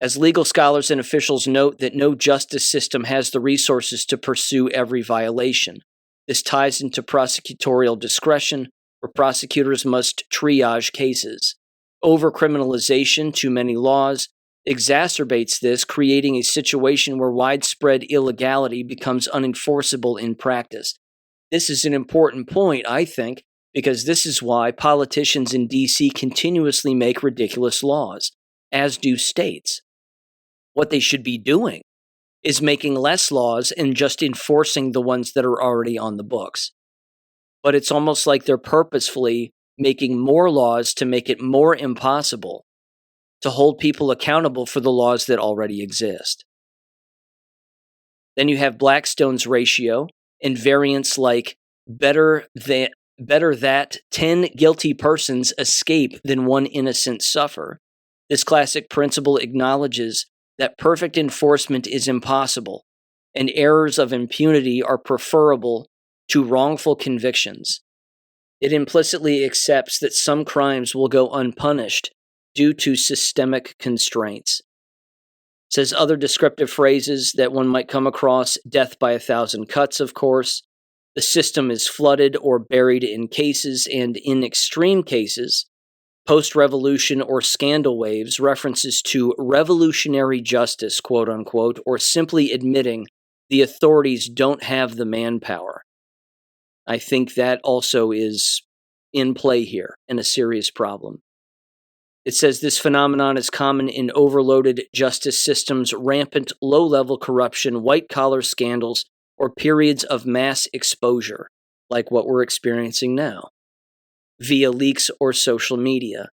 Speaker 1: as legal scholars and officials note that no justice system has the resources to pursue every violation. This ties into prosecutorial discretion, where prosecutors must triage cases. Overcriminalization, too many laws, exacerbates this, creating a situation where widespread illegality becomes unenforceable in practice. This is an important point, I think, because this is why politicians in D.C. continuously make ridiculous laws, as do states. What they should be doing is making less laws and just enforcing the ones that are already on the books. But it's almost like they're purposefully making more laws to make it more impossible to hold people accountable for the laws that already exist. Then you have Blackstone's ratio and variants like better that 10 guilty persons escape than one innocent suffer. This classic principle acknowledges that perfect enforcement is impossible, and errors of impunity are preferable to wrongful convictions. It implicitly accepts that some crimes will go unpunished due to systemic constraints. It says other descriptive phrases that one might come across: death by 1,000 cuts, of course. The system is flooded or buried in cases, and in extreme cases, post-revolution or scandal waves, references to revolutionary justice, quote unquote, or simply admitting the authorities don't have the manpower. I think that also is in play here and a serious problem. It says this phenomenon is common in overloaded justice systems, rampant low-level corruption, white-collar scandals, or periods of mass exposure, like what we're experiencing now, via leaks or social media.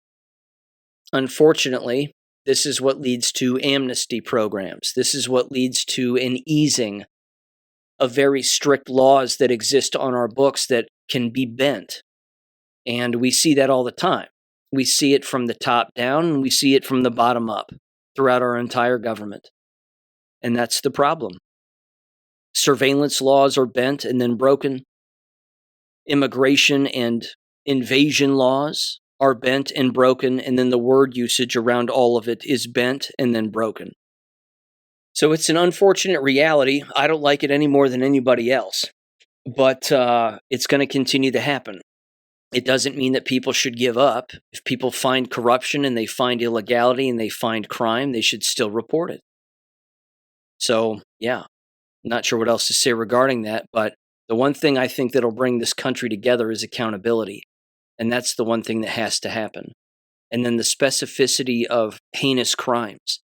Speaker 1: Unfortunately, this is what leads to amnesty programs. This is what leads to an easing of very strict laws that exist on our books that can be bent. And we see that all the time. We see it from the top down, and we see it from the bottom up throughout our entire government. And that's the problem. Surveillance laws are bent and then broken. Immigration and invasion laws are bent and broken, and then the word usage around all of it is bent and then broken. So it's an unfortunate reality. I don't like it any more than anybody else, but it's going to continue to happen. It doesn't mean that people should give up. If people find corruption and they find illegality and they find crime, they should still report it. So, yeah, not sure what else to say regarding that, but the one thing I think that'll bring this country together is accountability. And that's the one thing that has to happen. And then the specificity of heinous crimes.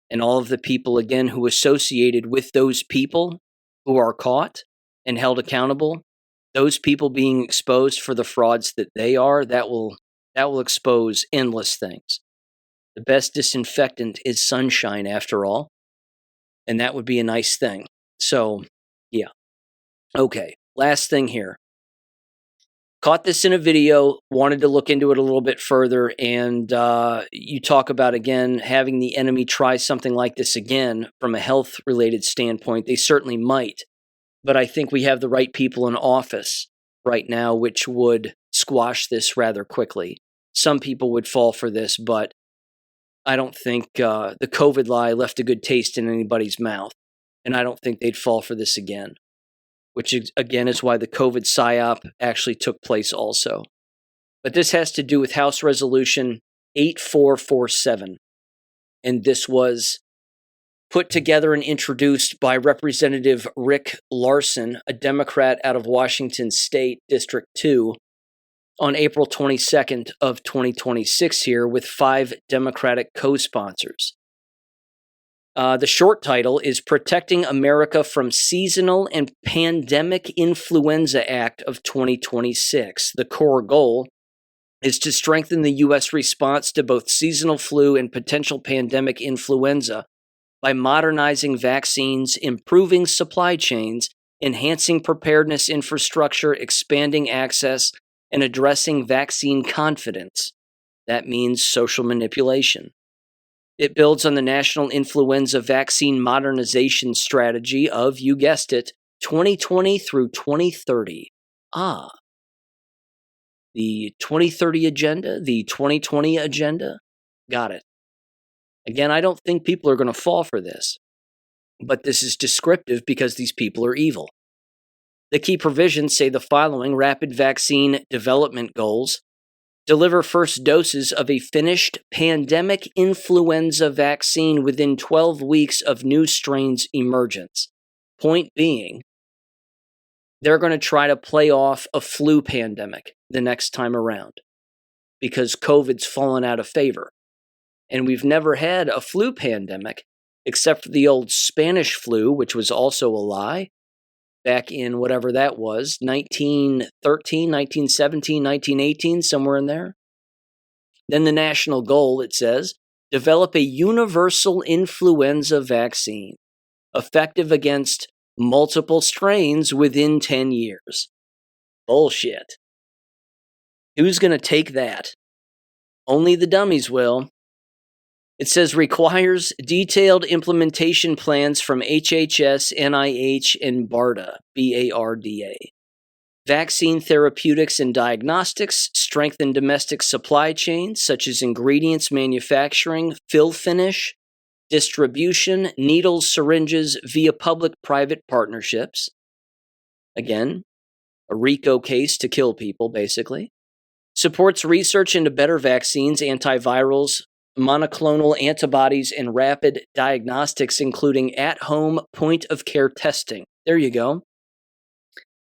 Speaker 1: And all of the people, again, who associated with those people who are caught and held accountable, those people being exposed for the frauds that they are, that will expose endless things. The best disinfectant is sunshine, after all. And that would be a nice thing. So, yeah. Okay, last thing here. Caught this in a video, wanted to look into it a little bit further, and you talk about, again, having the enemy try something like this again from a health-related standpoint. They certainly might, but I think we have the right people in office right now which would squash this rather quickly. Some people would fall for this, but I don't think the COVID lie left a good taste in anybody's mouth, and I don't think they'd fall for this again, which again is why the COVID Psy-Op actually took place also. But this has to do with House Resolution 8447, and this was put together and introduced by Representative Rick Larson, a Democrat out of Washington State, District 2, on April 22nd of 2026 here, with 5 Democratic co-sponsors. The short title is Protecting America from Seasonal and Pandemic Influenza Act of 2026. The core goal is to strengthen the U.S. response to both seasonal flu and potential pandemic influenza by modernizing vaccines, improving supply chains, enhancing preparedness infrastructure, expanding access, and addressing vaccine confidence. That means social manipulation. It builds on the National Influenza Vaccine Modernization Strategy of, you guessed it, 2020 through 2030. The 2030 agenda, the 2020 agenda, got it. Again, I don't think people are going to fall for this, but this is descriptive because these people are evil. The key provisions say the following: rapid vaccine development goals, deliver first doses of a finished pandemic influenza vaccine within 12 weeks of new strains' emergence. Point being, they're going to try to play off a flu pandemic the next time around because COVID's fallen out of favor. And we've never had a flu pandemic except for the old Spanish flu, which was also a lie, back in whatever that was, 1913, 1917, 1918, somewhere in there. Then the national goal, it says, develop a universal influenza vaccine, effective against multiple strains within 10 years. Bullshit. Who's going to take that? Only the dummies will. It says requires detailed implementation plans from HHS, NIH, and BARDA, B-A-R-D-A. Vaccine therapeutics and diagnostics, strengthen domestic supply chains such as ingredients manufacturing, fill finish, distribution, needles, syringes via public-private partnerships. Again, a RICO case to kill people, basically. Supports research into better vaccines, antivirals, monoclonal antibodies, and rapid diagnostics, including at-home point-of-care testing. There you go.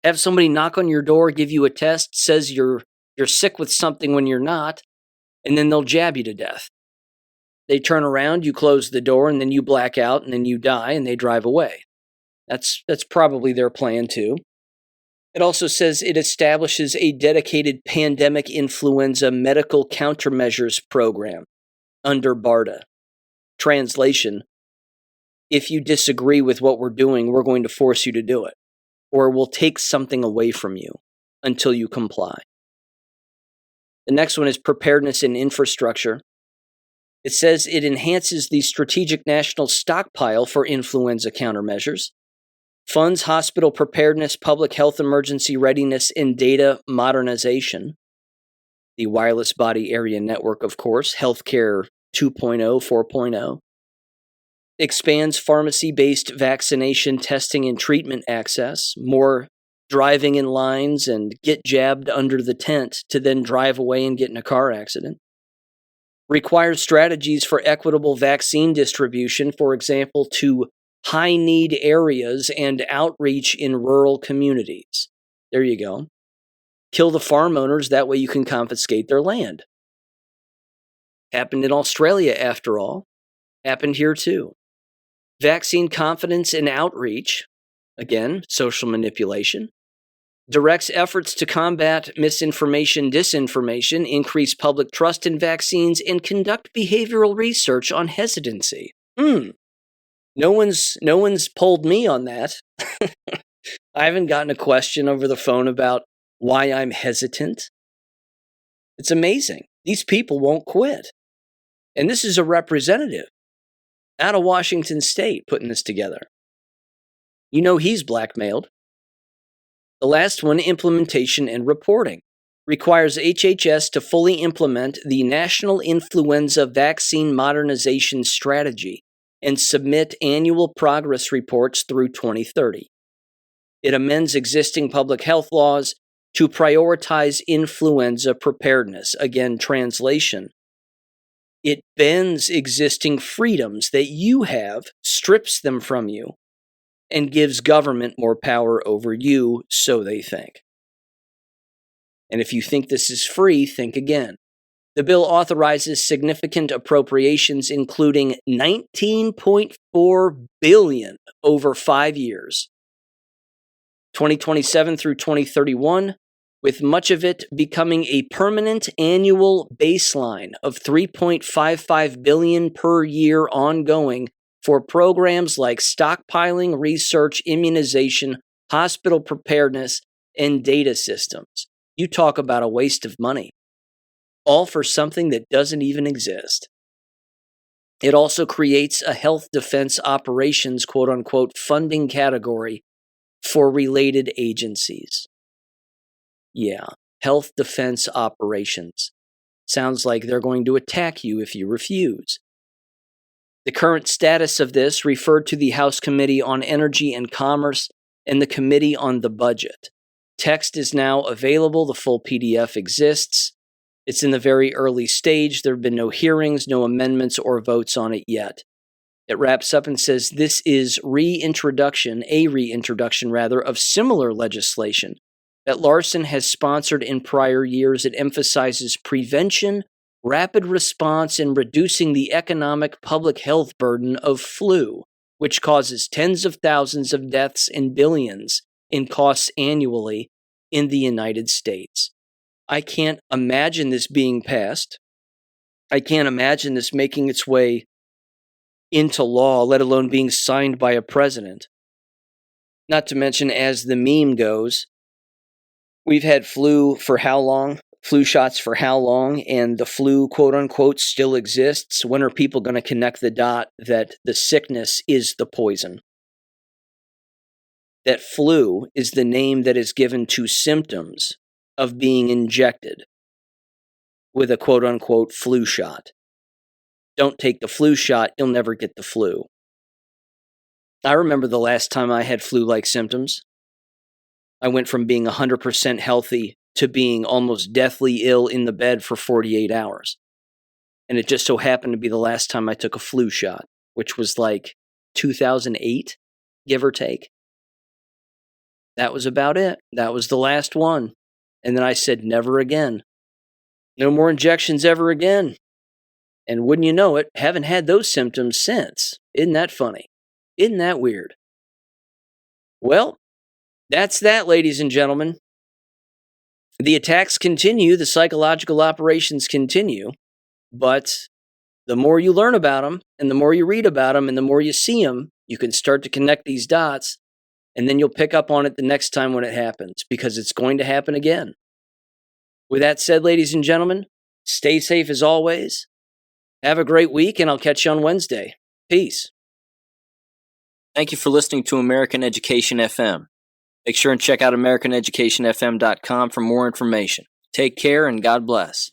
Speaker 1: Have somebody knock on your door, give you a test, says you're sick with something when you're not, and then they'll jab you to death. They turn around, you close the door, and then you black out, and then you die, and they drive away. That's probably their plan, too. It also says it establishes a dedicated pandemic influenza medical countermeasures program under BARDA. Translation: if you disagree with what we're doing, we're going to force you to do it, or we'll take something away from you until you comply. The next one is preparedness and infrastructure. It says it enhances the strategic national stockpile for influenza countermeasures, funds hospital preparedness, public health emergency readiness, and data modernization. The wireless body area network, of course, healthcare 2.0, 4.0. Expands pharmacy-based vaccination testing and treatment access, more driving in lines and get jabbed under the tent to then drive away and get in a car accident. Requires strategies for equitable vaccine distribution, for example, to high-need areas and outreach in rural communities. There you go. Kill the farm owners, that way you can confiscate their land. Happened in Australia, after all. Happened here, too. Vaccine confidence and outreach, again, social manipulation. Directs efforts to combat misinformation, disinformation, increase public trust in vaccines, and conduct behavioral research on hesitancy. No one's polled me on that. I haven't gotten a question over the phone about why I'm hesitant. It's amazing. These people won't quit. And this is a representative out of Washington State putting this together. You know he's blackmailed. The last one, implementation and reporting, requires HHS to fully implement the National Influenza Vaccine Modernization Strategy and submit annual progress reports through 2030. It amends existing public health laws to prioritize influenza preparedness. Again, translation. It bends existing freedoms that you have, strips them from you, and gives government more power over you, so they think. And if you think this is free, think again. The bill authorizes significant appropriations, including $19.4 billion over 5 years, 2027 through 2031, with much of it becoming a permanent annual baseline of $3.55 billion per year ongoing for programs like stockpiling, research, immunization, hospital preparedness, and data systems. You talk about a waste of money, all for something that doesn't even exist. It also creates a health defense operations, quote unquote, funding category for related agencies. Yeah, health defense operations. Sounds like they're going to attack you if you refuse. The current status of this referred to the House Committee on Energy and Commerce and the Committee on the Budget. Text is now available. The full PDF exists. It's in the very early stage. There have been no hearings, no amendments, or votes on it yet. It wraps up and says this is a reintroduction of similar legislation that Larson has sponsored in prior years. It emphasizes prevention, rapid response, and reducing the economic public health burden of flu, which causes tens of thousands of deaths and billions in costs annually in the United States. I can't imagine this being passed. I can't imagine this making its way into law, let alone being signed by a president. Not to mention, as the meme goes, we've had flu for how long? Flu shots for how long? And the flu, quote unquote, still exists. When are people going to connect the dot that the sickness is the poison? That flu is the name that is given to symptoms of being injected with a quote unquote flu shot. Don't take the flu shot, you'll never get the flu. I remember the last time I had flu-like symptoms. I went from being 100% healthy to being almost deathly ill in the bed for 48 hours. And it just so happened to be the last time I took a flu shot, which was like 2008, give or take. That was about it. That was the last one. And then I said, never again. No more injections ever again. And wouldn't you know it, haven't had those symptoms since. Isn't that funny? Isn't that weird? Well, that's that, ladies and gentlemen. The attacks continue, the psychological operations continue, but the more you learn about them, and the more you read about them, and the more you see them, you can start to connect these dots, and then you'll pick up on it the next time when it happens, because it's going to happen again. With that said, ladies and gentlemen, stay safe as always. Have a great week, and I'll catch you on Wednesday. Peace. Thank you for listening to American Education FM. Make sure and check out AmericanEducationFM.com for more information. Take care, and God bless.